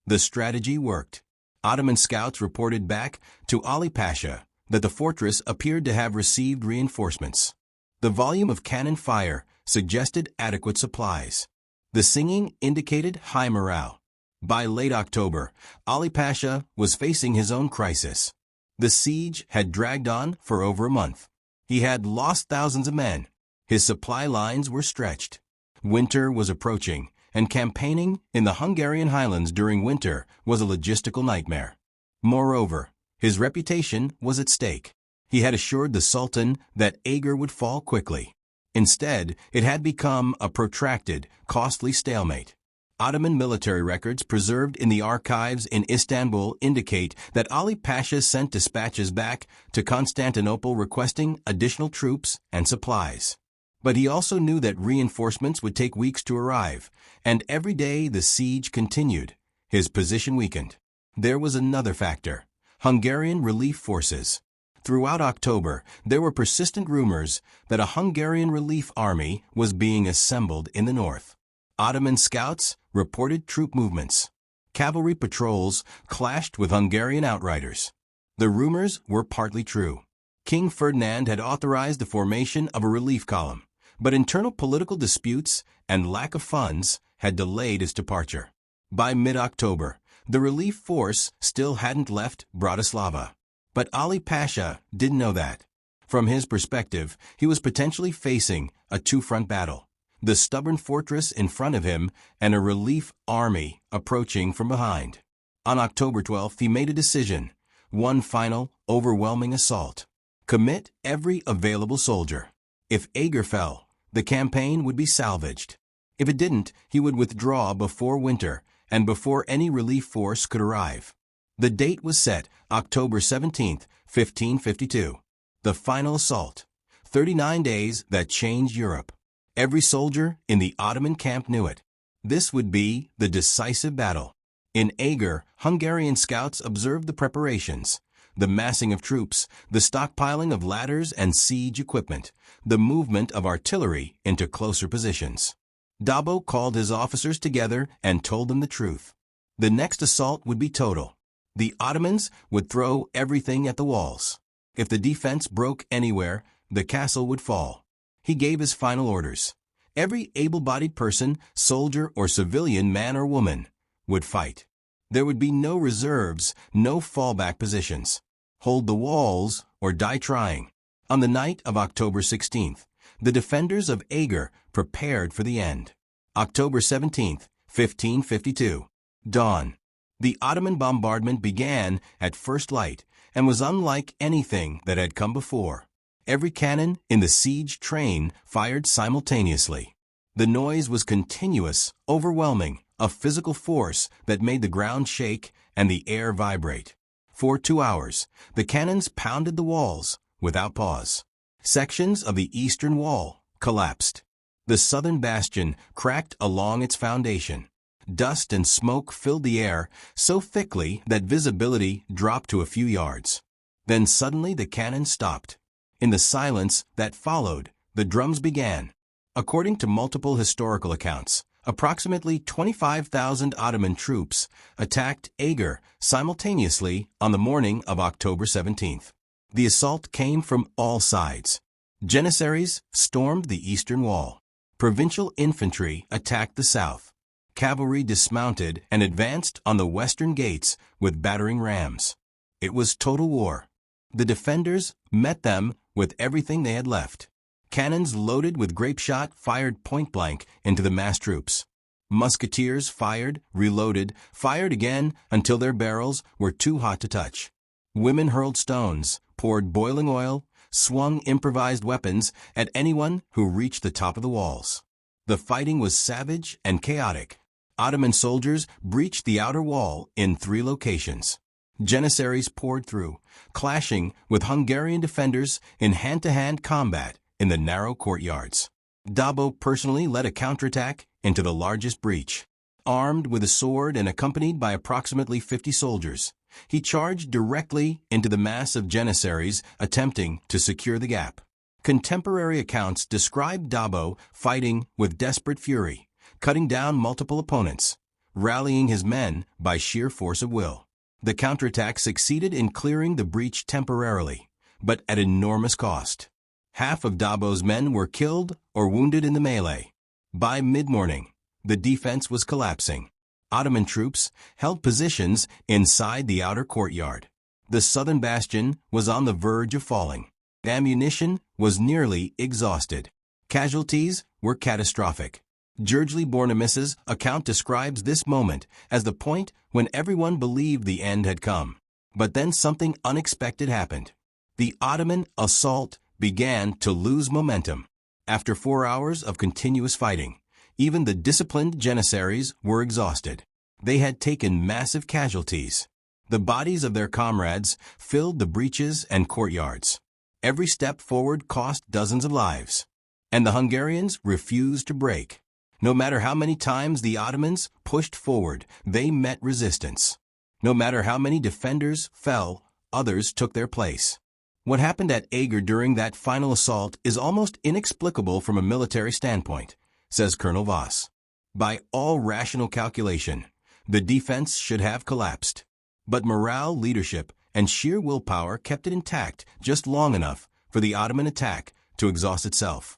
Speaker 1: The strategy worked. Ottoman scouts reported back to Ali Pasha that the fortress appeared to have received reinforcements. The volume of cannon fire suggested adequate supplies. The singing indicated high morale. By late October, Ali Pasha was facing his own crisis. The siege had dragged on for over a month. He had lost thousands of men. His supply lines were stretched. Winter was approaching, and campaigning in the Hungarian highlands during winter was a logistical nightmare. Moreover, his reputation was at stake. He had assured the Sultan that Ager would fall quickly. Instead, it had become a protracted, costly stalemate. Ottoman military records preserved in the archives in Istanbul indicate that Ali Pasha sent dispatches back to Constantinople requesting additional troops and supplies. But he also knew that reinforcements would take weeks to arrive, and every day the siege continued. His position weakened. There was another factor: Hungarian relief forces. Throughout October, there were persistent rumors that a Hungarian relief army was being assembled in the north. Ottoman scouts reported troop movements. Cavalry patrols clashed with Hungarian outriders. The rumors were partly true. King Ferdinand had authorized the formation of a relief column, but internal political disputes and lack of funds had delayed his departure. By mid-October, the relief force still hadn't left Bratislava. But Ali Pasha didn't know that. From his perspective, he was potentially facing a two-front battle: the stubborn fortress in front of him and a relief army approaching from behind. On October 12th, he made a decision: one final, overwhelming assault. Commit every available soldier. If Eger fell, the campaign would be salvaged. If it didn't, he would withdraw before winter and before any relief force could arrive. The date was set, October 17, 1552. The final assault. 39 days that changed Europe. Every soldier in the Ottoman camp knew it. This would be the decisive battle. In Ager, Hungarian scouts observed the preparations: the massing of troops, the stockpiling of ladders and siege equipment, the movement of artillery into closer positions. Dobó called his officers together and told them the truth. The next assault would be total. The Ottomans would throw everything at the walls. If the defense broke anywhere, the castle would fall. He gave his final orders. Every able-bodied person, soldier or civilian, man or woman, would fight. There would be no reserves, no fallback positions. Hold the walls or die trying. On the night of October 16th, the defenders of Ager prepared for the end. October 17th, 1552. Dawn. The Ottoman bombardment began at first light and was unlike anything that had come before. Every cannon in the siege train fired simultaneously. The noise was continuous, overwhelming, a physical force that made the ground shake and the air vibrate. For 2 hours, the cannons pounded the walls without pause. Sections of the eastern wall collapsed. The southern bastion cracked along its foundation. Dust and smoke filled the air so thickly that visibility dropped to a few yards. Then suddenly the cannon stopped. In the silence that followed, the drums began. According to multiple historical accounts, approximately 25,000 Ottoman troops attacked Ager simultaneously on the morning of October 17th. The assault came from all sides. Janissaries stormed the eastern wall. Provincial infantry attacked the south. Cavalry dismounted and advanced on the western gates with battering rams. It was total war. The defenders met them with everything they had left. Cannons loaded with grape shot fired point-blank into the massed troops. Musketeers fired, reloaded, fired again until their barrels were too hot to touch. Women hurled stones, poured boiling oil, swung improvised weapons at anyone who reached the top of the walls. The fighting was savage and chaotic. Ottoman soldiers breached the outer wall in 3 locations. Janissaries poured through, clashing with Hungarian defenders in hand-to-hand combat in the narrow courtyards. Dobó personally led a counterattack into the largest breach. Armed with a sword and accompanied by approximately 50 soldiers, he charged directly into the mass of Janissaries attempting to secure the gap. Contemporary accounts describe Dobó fighting with desperate fury, cutting down multiple opponents, rallying his men by sheer force of will. The counterattack succeeded in clearing the breach temporarily, but at enormous cost. Half of Dobó's men were killed or wounded in the melee. By mid-morning, the defense was collapsing. Ottoman troops held positions inside the outer courtyard. The southern bastion was on the verge of falling. Ammunition was nearly exhausted. Casualties were catastrophic. Gergely Bornemissa's account describes this moment as the point when everyone believed the end had come. But then something unexpected happened. The Ottoman assault began to lose momentum. After 4 hours of continuous fighting, even the disciplined Janissaries were exhausted. They had taken massive casualties. The bodies of their comrades filled the breaches and courtyards. Every step forward cost dozens of lives. And the Hungarians refused to break. No matter how many times the Ottomans pushed forward, they met resistance. No matter how many defenders fell, others took their place. What happened at Ager during that final assault is almost inexplicable from a military standpoint, says Colonel Voss. By all rational calculation, the defense should have collapsed. But morale, leadership, and sheer willpower kept it intact just long enough for the Ottoman attack to exhaust itself.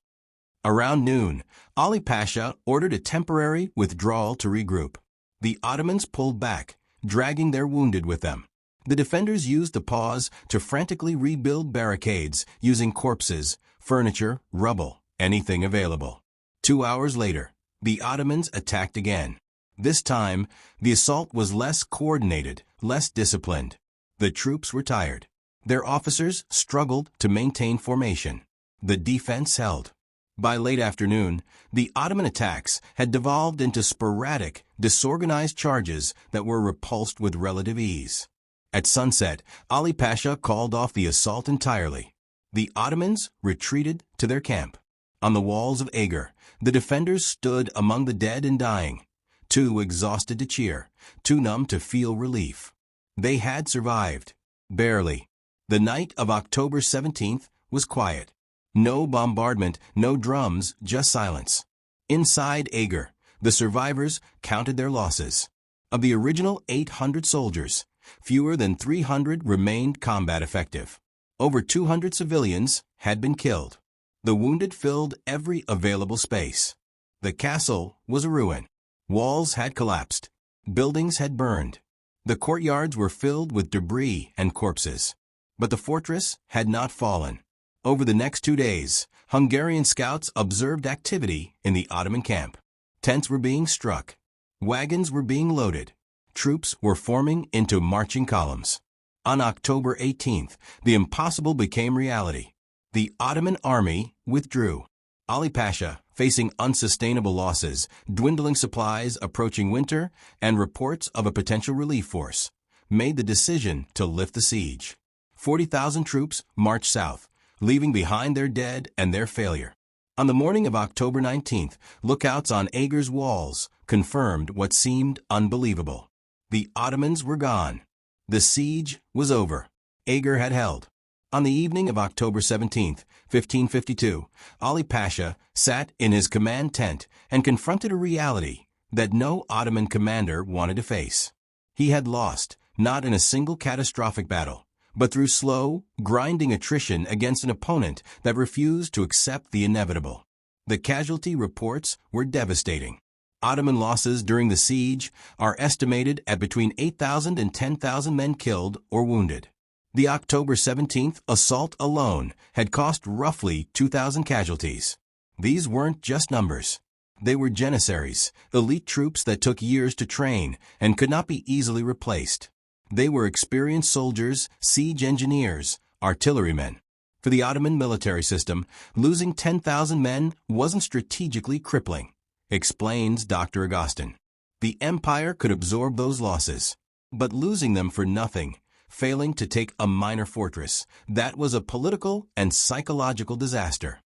Speaker 1: Around noon, Ali Pasha ordered a temporary withdrawal to regroup. The Ottomans pulled back, dragging their wounded with them. The defenders used the pause to frantically rebuild barricades using corpses, furniture, rubble, anything available. 2 hours later, the Ottomans attacked again. This time, the assault was less coordinated, less disciplined. The troops were tired. Their officers struggled to maintain formation. The defense held. By late afternoon, the Ottoman attacks had devolved into sporadic, disorganized charges that were repulsed with relative ease. At sunset, Ali Pasha called off the assault entirely. The Ottomans retreated to their camp. On the walls of Ager, the defenders stood among the dead and dying, too exhausted to cheer, too numb to feel relief. They had survived. Barely. The night of October 17th was quiet. No bombardment, no drums, just silence. Inside Ager, the survivors counted their losses. Of the original 800 soldiers, fewer than 300 remained combat effective. Over 200 civilians had been killed. The wounded filled every available space. The castle was a ruin. Walls had collapsed. Buildings had burned. The courtyards were filled with debris and corpses. But the fortress had not fallen. Over the next 2 days, Hungarian scouts observed activity in the Ottoman camp. Tents were being struck. Wagons were being loaded. Troops were forming into marching columns. On October 18th, the impossible became reality. The Ottoman army withdrew. Ali Pasha, facing unsustainable losses, dwindling supplies approaching winter, and reports of a potential relief force, made the decision to lift the siege. 40,000 troops marched south, leaving behind their dead and their failure. On the morning of October 19th, lookouts on Ager's walls confirmed what seemed unbelievable. The Ottomans were gone. The siege was over. Ager had held. On the evening of October 17th, 1552, Ali Pasha sat in his command tent and confronted a reality that no Ottoman commander wanted to face. He had lost, not in a single catastrophic battle, but through slow, grinding attrition against an opponent that refused to accept the inevitable. The casualty reports were devastating. Ottoman losses during the siege are estimated at between 8,000 and 10,000 men killed or wounded. The October 17th assault alone had cost roughly 2,000 casualties. These weren't just numbers. They were janissaries, elite troops that took years to train and could not be easily replaced. They were experienced soldiers, siege engineers, artillerymen. For the Ottoman military system, losing 10,000 men wasn't strategically crippling, explains Dr. Agostin. The empire could absorb those losses, but losing them for nothing, failing to take a minor fortress, that was a political and psychological disaster.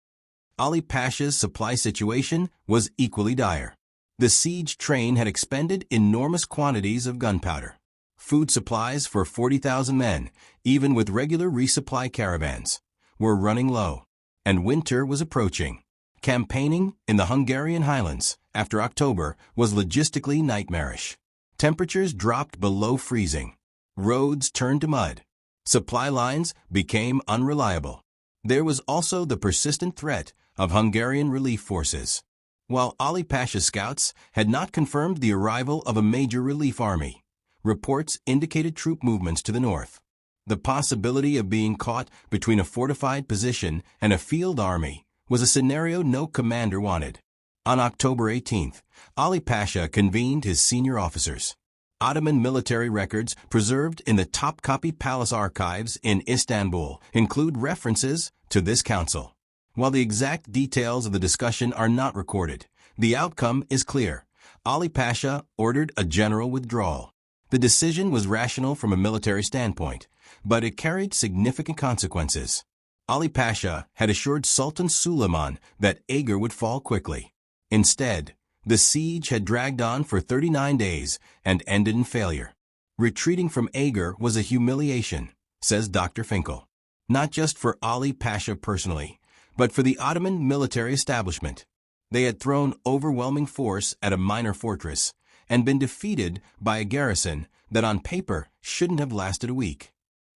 Speaker 1: Ali Pasha's supply situation was equally dire. The siege train had expended enormous quantities of gunpowder. Food supplies for 40,000 men, even with regular resupply caravans, were running low, and winter was approaching. Campaigning in the Hungarian highlands after October was logistically nightmarish. Temperatures dropped below freezing. Roads turned to mud. Supply lines became unreliable. There was also the persistent threat of Hungarian relief forces. While Ali Pasha's scouts had not confirmed the arrival of a major relief army, reports indicated troop movements to the north. The possibility of being caught between a fortified position and a field army was a scenario no commander wanted. On October 18th, Ali Pasha convened his senior officers. Ottoman military records preserved in the Topkapi Palace archives in Istanbul include references to this council. While the exact details of the discussion are not recorded, the outcome is clear. Ali Pasha ordered a general withdrawal. The decision was rational from a military standpoint, but it carried significant consequences. Ali Pasha had assured Sultan Suleiman that Ager would fall quickly. Instead, the siege had dragged on for 39 days and ended in failure. Retreating from Ager was a humiliation, says Dr. Finkel. Not just for Ali Pasha personally, but for the Ottoman military establishment. They had thrown overwhelming force at a minor fortress and been defeated by a garrison that on paper shouldn't have lasted a week.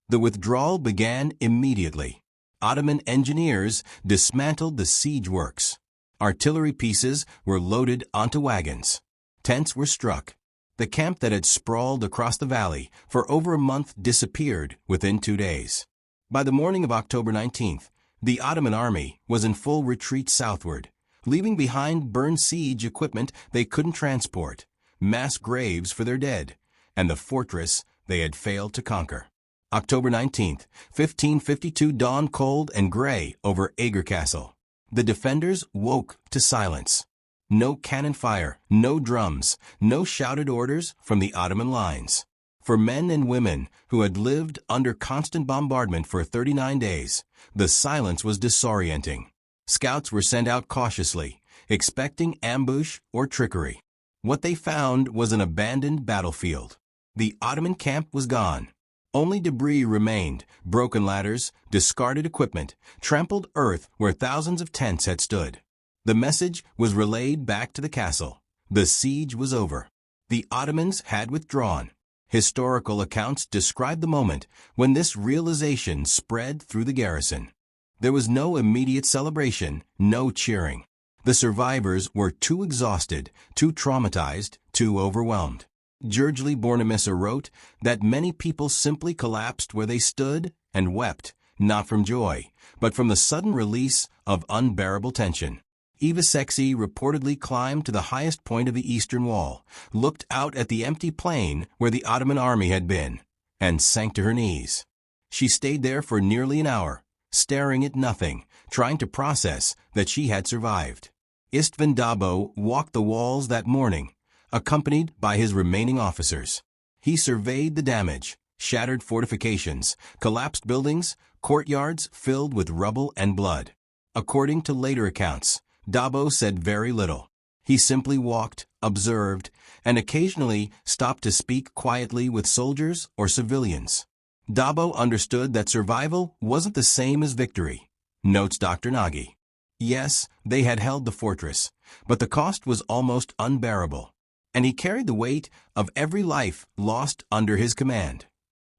Speaker 1: The withdrawal began immediately. Ottoman engineers dismantled the siege works. Artillery pieces were loaded onto wagons. Tents were struck. The camp that had sprawled across the valley for over a month disappeared within 2 days. By the morning of October 19th, the Ottoman army was in full retreat southward, leaving behind burned siege equipment they couldn't transport, mass graves for their dead, and the fortress they had failed to conquer. October 19th, 1552 dawned cold and gray over Eger Castle. The defenders woke to silence. No cannon fire, no drums, no shouted orders from the Ottoman lines. For men and women who had lived under constant bombardment for 39 days, the silence was disorienting. Scouts were sent out cautiously, expecting ambush or trickery. What they found was an abandoned battlefield. The Ottoman camp was gone. Only debris remained, broken ladders, discarded equipment, trampled earth where thousands of tents had stood. The message was relayed back to the castle. The siege was over. The Ottomans had withdrawn. Historical accounts describe the moment when this realization spread through the garrison. There was no immediate celebration, no cheering. The survivors were too exhausted, too traumatized, too overwhelmed. Gergely Bornemissza wrote that many people simply collapsed where they stood and wept, not from joy, but from the sudden release of unbearable tension. Eva Sexy reportedly climbed to the highest point of the eastern wall, looked out at the empty plain where the Ottoman army had been, and sank to her knees. She stayed there for nearly an hour, staring at nothing, trying to process that she had survived. István Dobó walked the walls that morning, accompanied by his remaining officers. He surveyed the damage, shattered fortifications, collapsed buildings, courtyards filled with rubble and blood. According to later accounts, Dobó said very little. He simply walked, observed, and occasionally stopped to speak quietly with soldiers or civilians. Dobó understood that survival wasn't the same as victory, notes Dr. Nagy. Yes, they had held the fortress, but the cost was almost unbearable, and he carried the weight of every life lost under his command.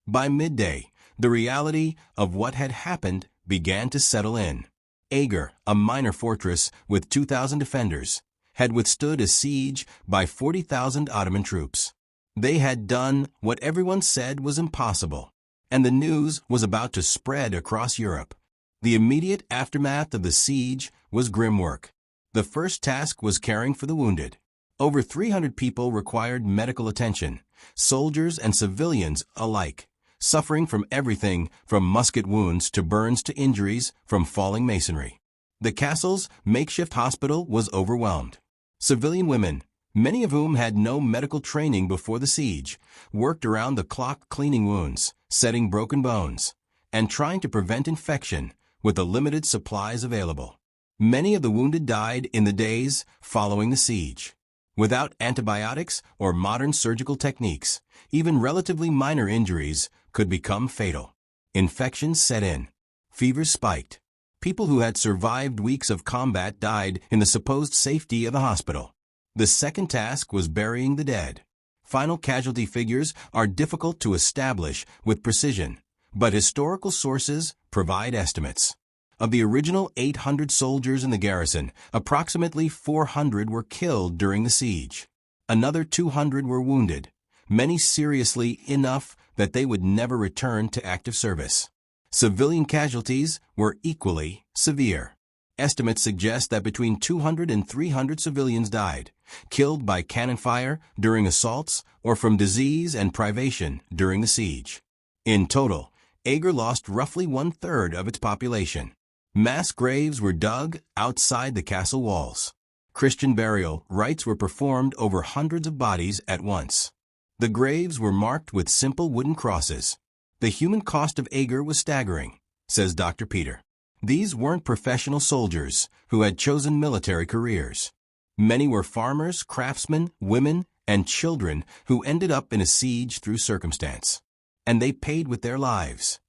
Speaker 1: By midday, the reality of what had happened began to settle in. Ager, a minor fortress with 2,000 defenders, had withstood a siege by 40,000 Ottoman troops. They had done what everyone said was impossible, and the news was about to spread across Europe. The immediate aftermath of the siege was grim work. The first task was caring for the wounded. Over 300 people required medical attention, soldiers and civilians alike, suffering from everything from musket wounds to burns to injuries from falling masonry. The castle's makeshift hospital was overwhelmed. Civilian women, many of whom had no medical training before the siege, worked around the clock cleaning wounds, setting broken bones, and trying to prevent infection with the limited supplies available. Many of the wounded died in the days following the siege. Without antibiotics or modern surgical techniques, even relatively minor injuries could become fatal. Infections set in. Fevers spiked. People who had survived weeks of combat died in the supposed safety of the hospital. The second task was burying the dead. Final casualty figures are difficult to establish with precision, but historical sources provide estimates. Of the original 800 soldiers in the garrison, approximately 400 were killed during the siege. Another 200 were wounded, many seriously enough that they would never return to active service. Civilian casualties were equally severe. Estimates suggest that between 200 and 300 civilians died, killed by cannon fire during assaults or from disease and privation during the siege. In total, Ager lost roughly one-third of its population. Mass graves were dug outside the castle walls. Christian burial rites were performed over hundreds of bodies at once. The graves were marked with simple wooden crosses. The human cost of Ager was staggering, says Dr. Peter. These weren't professional soldiers who had chosen military careers. Many were farmers, craftsmen, women, and children who ended up in a siege through circumstance. And they paid with their lives.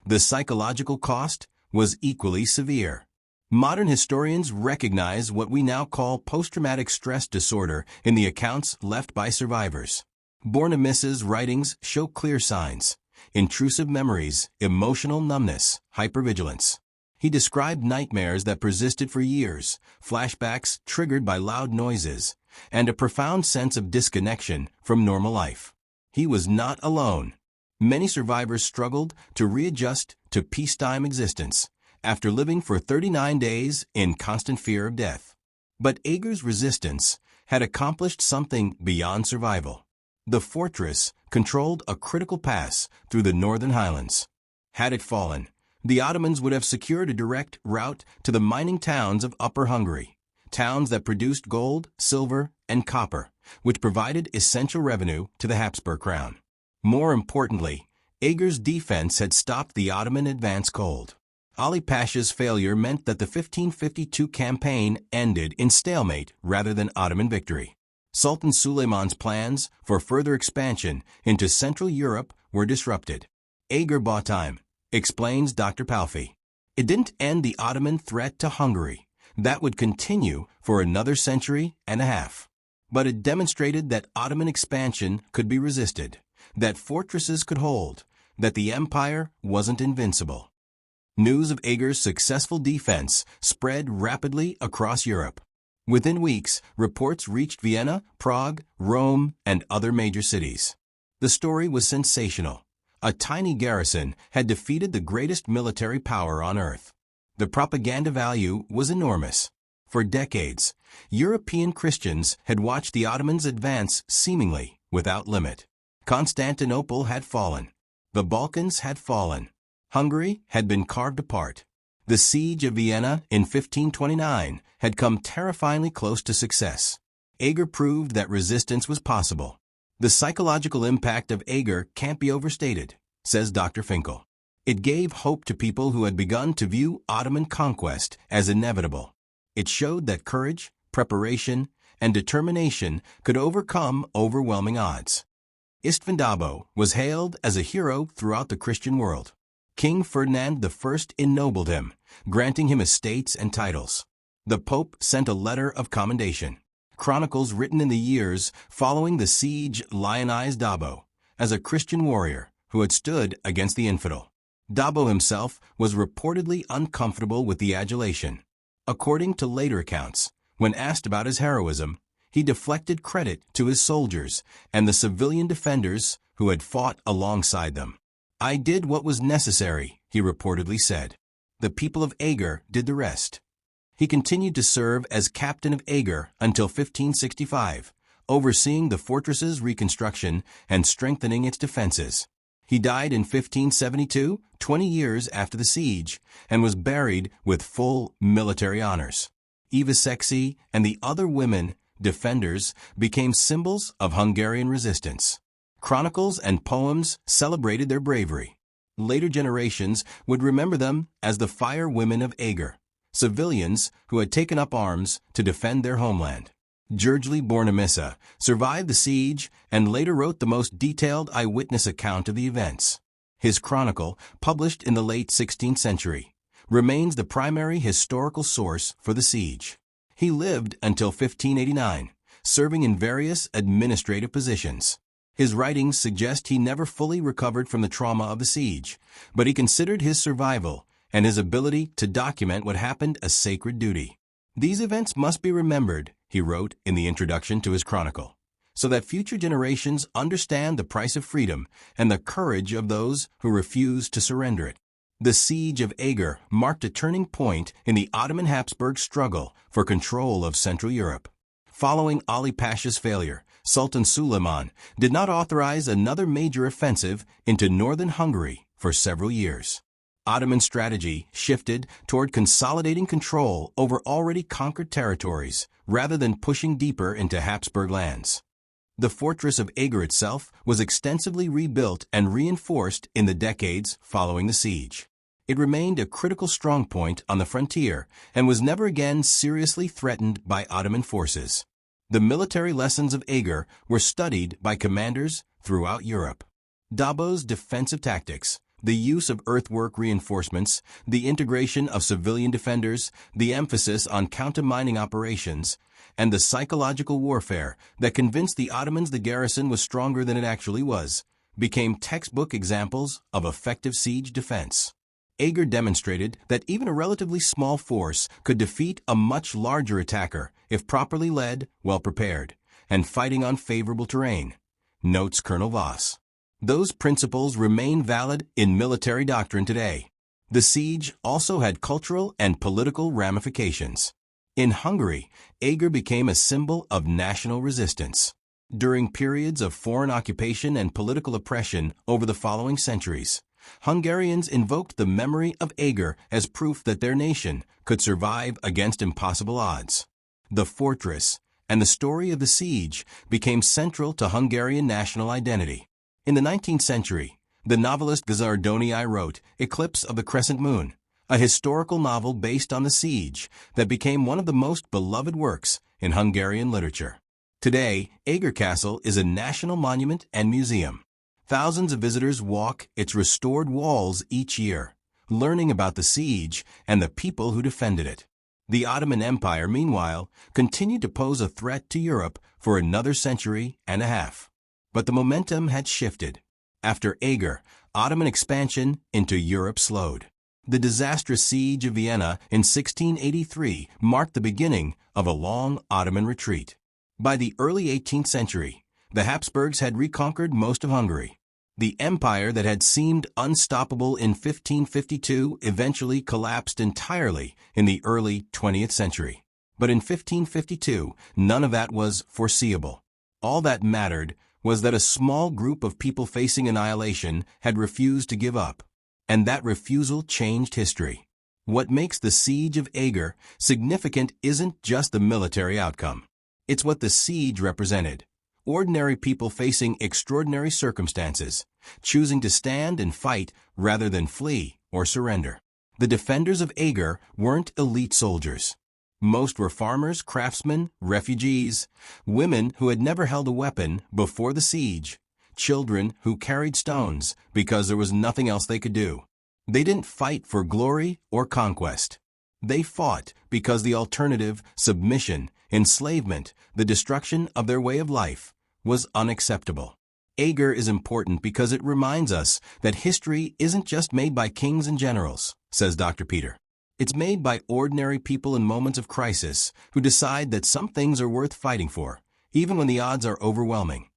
Speaker 1: The psychological cost was equally severe. Modern historians recognize what we now call post-traumatic stress disorder in the accounts left by survivors. Bornemissa's writings show clear signs: intrusive memories, emotional numbness, hypervigilance. He described nightmares that persisted for years, flashbacks triggered by loud noises, and a profound sense of disconnection from normal life. He was not alone. Many survivors struggled to readjust to peacetime existence after living for 39 days in constant fear of death. But Ager's resistance had accomplished something beyond survival. The fortress controlled a critical pass through the northern highlands. Had it fallen, the Ottomans would have secured a direct route to the mining towns of Upper Hungary, towns that produced gold, silver, and copper, which provided essential revenue to the Habsburg crown. More importantly, Ager's defense had stopped the Ottoman advance cold. Ali Pasha's failure meant that the 1552 campaign ended in stalemate rather than Ottoman victory. Sultan Suleiman's plans for further expansion into Central Europe were disrupted. Ager bought time, explains Dr. Palfi. It didn't end the Ottoman threat to Hungary. That would continue for another century and a half. But it demonstrated that Ottoman expansion could be resisted, that fortresses could hold, that the empire wasn't invincible. News of Ager's successful defense spread rapidly across Europe. Within weeks, reports reached Vienna, Prague, Rome, and other major cities. The story was sensational. A tiny garrison had defeated the greatest military power on earth. The propaganda value was enormous. For decades, European Christians had watched the Ottomans advance seemingly without limit. Constantinople had fallen. The Balkans had fallen. Hungary had been carved apart. The Siege of Vienna in 1529 had come terrifyingly close to success. Ager proved that resistance was possible. The psychological impact of Ager can't be overstated, says Dr. Finkel. It gave hope to people who had begun to view Ottoman conquest as inevitable. It showed that courage, preparation, and determination could overcome overwhelming odds. István Dobó was hailed as a hero throughout the Christian world. King Ferdinand I ennobled him, granting him estates and titles. The Pope sent a letter of commendation. Chronicles written in the years following the siege lionized Dobó as a Christian warrior who had stood against the infidel. Dobó himself was reportedly uncomfortable with the adulation. According to later accounts, when asked about his heroism, he deflected credit to his soldiers and the civilian defenders who had fought alongside them. "I did what was necessary," he reportedly said. "The people of Ager did the rest." He continued to serve as captain of Ager until 1565, overseeing the fortress's reconstruction and strengthening its defenses. He died in 1572, 20 years after the siege, and was buried with full military honors. Eva Sexy and the other women defenders became symbols of Hungarian resistance. Chronicles and poems celebrated their bravery. Later generations would remember them as the Fire Women of Ager, civilians who had taken up arms to defend their homeland. Gergely Bornemissza survived the siege and later wrote the most detailed eyewitness account of the events. His chronicle, published in the late 16th century, remains the primary historical source for the siege. He lived until 1589, serving in various administrative positions. His writings suggest he never fully recovered from the trauma of the siege, but he considered his survival and his ability to document what happened a sacred duty. "These events must be remembered," he wrote in the introduction to his chronicle, "so that future generations understand the price of freedom and the courage of those who refuse to surrender it." The Siege of Eger marked a turning point in the Ottoman Habsburg struggle for control of Central Europe. Following Ali Pasha's failure, Sultan Suleiman did not authorize another major offensive into northern Hungary for several years. Ottoman strategy shifted toward consolidating control over already conquered territories rather than pushing deeper into Habsburg lands. The fortress of Ager itself was extensively rebuilt and reinforced in the decades following the siege. It remained a critical strongpoint on the frontier and was never again seriously threatened by Ottoman forces. The military lessons of Ager were studied by commanders throughout Europe. Dobó's defensive tactics, the use of earthwork reinforcements, the integration of civilian defenders, the emphasis on countermining operations, and the psychological warfare that convinced the Ottomans the garrison was stronger than it actually was, became textbook examples of effective siege defense. Ager demonstrated that even a relatively small force could defeat a much larger attacker if properly led, well prepared, and fighting on favorable terrain, notes Colonel Voss. Those principles remain valid in military doctrine today. The siege also had cultural and political ramifications. In Hungary, Ager became a symbol of national resistance. During periods of foreign occupation and political oppression over the following centuries, Hungarians invoked the memory of Ager as proof that their nation could survive against impossible odds. The fortress and the story of the siege became central to Hungarian national identity. In the 19th century, the novelist Gazardoni wrote Eclipse of the Crescent Moon, a historical novel based on the siege that became one of the most beloved works in Hungarian literature. Today, Eger Castle is a national monument and museum. Thousands of visitors walk its restored walls each year, learning about the siege and the people who defended it. The Ottoman Empire, meanwhile, continued to pose a threat to Europe for another century and a half. But the momentum had shifted. After Ager, Ottoman expansion into Europe slowed. The disastrous Siege of Vienna in 1683 marked the beginning of a long Ottoman retreat. By the early 18th century, the Habsburgs had reconquered most of Hungary. The empire that had seemed unstoppable in 1552 eventually collapsed entirely in the early 20th century. But in 1552, none of that was foreseeable. All that mattered was that a small group of people facing annihilation had refused to give up. And that refusal changed history. What makes the Siege of Eger significant isn't just the military outcome. It's what the siege represented. Ordinary people facing extraordinary circumstances, choosing to stand and fight rather than flee or surrender. The defenders of Ager weren't elite soldiers. Most were farmers, craftsmen, refugees, women who had never held a weapon before the siege, children who carried stones because there was nothing else they could do. They didn't fight for glory or conquest. They fought because the alternative, submission, enslavement, the destruction of their way of life, was unacceptable. Ager is important because it reminds us that history isn't just made by kings and generals, says Dr. Peter. It's made by ordinary people in moments of crisis who decide that some things are worth fighting for, even when the odds are overwhelming.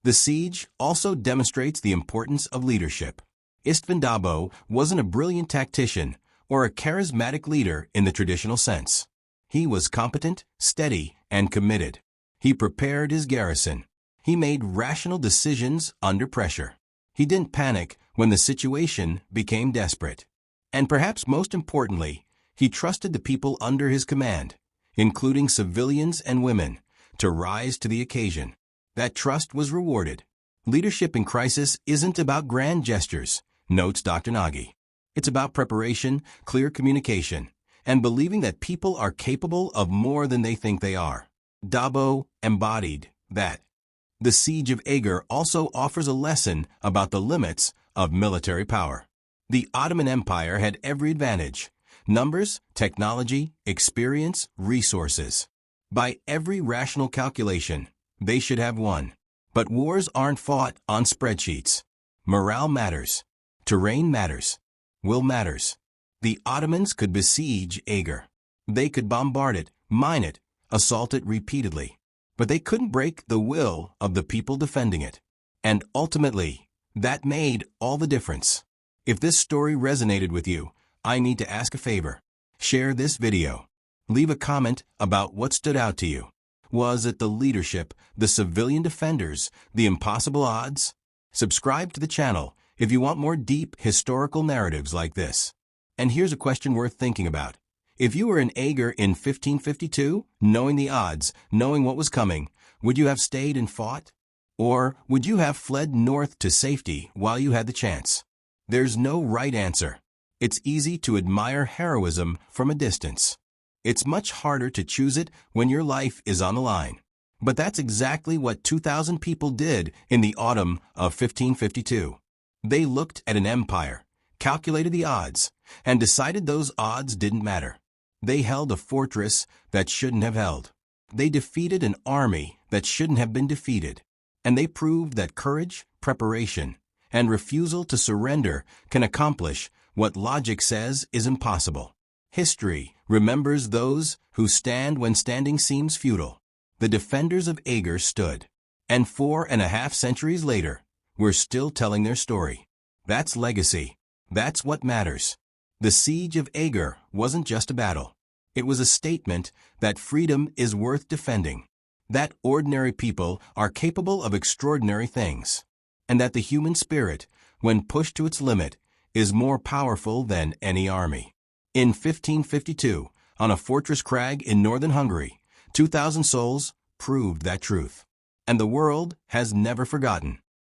Speaker 1: The siege also demonstrates the importance of leadership. István Dobó wasn't a brilliant tactician or a charismatic leader in the traditional sense. He was competent, steady, and committed. He prepared his garrison. He made rational decisions under pressure. He didn't panic when the situation became desperate. And perhaps most importantly, he trusted the people under his command, including civilians and women, to rise to the occasion. That trust was rewarded. Leadership in crisis isn't about grand gestures, notes Dr. Nagy. It's about preparation, clear communication, and believing that people are capable of more than they think they are. Dobó embodied that. The Siege of Eger also offers a lesson about the limits of military power. The Ottoman Empire had every advantage: numbers, technology, experience, resources. By every rational calculation, they should have won. But wars aren't fought on spreadsheets. Morale matters. Terrain matters. Will matters. The Ottomans could besiege Ager. They could bombard it, mine it, assault it repeatedly. But they couldn't break the will of the people defending it. And ultimately, that made all the difference. If this story resonated with you, I need to ask a favor. Share this video. Leave a comment about what stood out to you. Was it the leadership, the civilian defenders, the impossible odds? Subscribe to the channel if you want more deep historical narratives like this. And here's a question worth thinking about. If you were in Ager in 1552, knowing the odds, knowing what was coming, would you have stayed and fought? Or would you have fled north to safety while you had the chance? There's no right answer. It's easy to admire heroism from a distance. It's much harder to choose it when your life is on the line. But that's exactly what 2,000 people did in the autumn of 1552. They looked at an empire, calculated the odds, and decided those odds didn't matter. They held a fortress that shouldn't have held. They defeated an army that shouldn't have been defeated. And they proved that courage, preparation, and refusal to surrender can accomplish what logic says is impossible. History remembers those who stand when standing seems futile. The defenders of Ager stood. And 4.5 centuries later, we're still telling their story. That's legacy. That's what matters. The Siege of Eger wasn't just a battle. It was a statement that freedom is worth defending, that ordinary people are capable of extraordinary things, and that the human spirit, when pushed to its limit, is more powerful than any army. In 1552, on a fortress crag in northern Hungary, 2,000 souls proved that truth. And the world has never forgotten.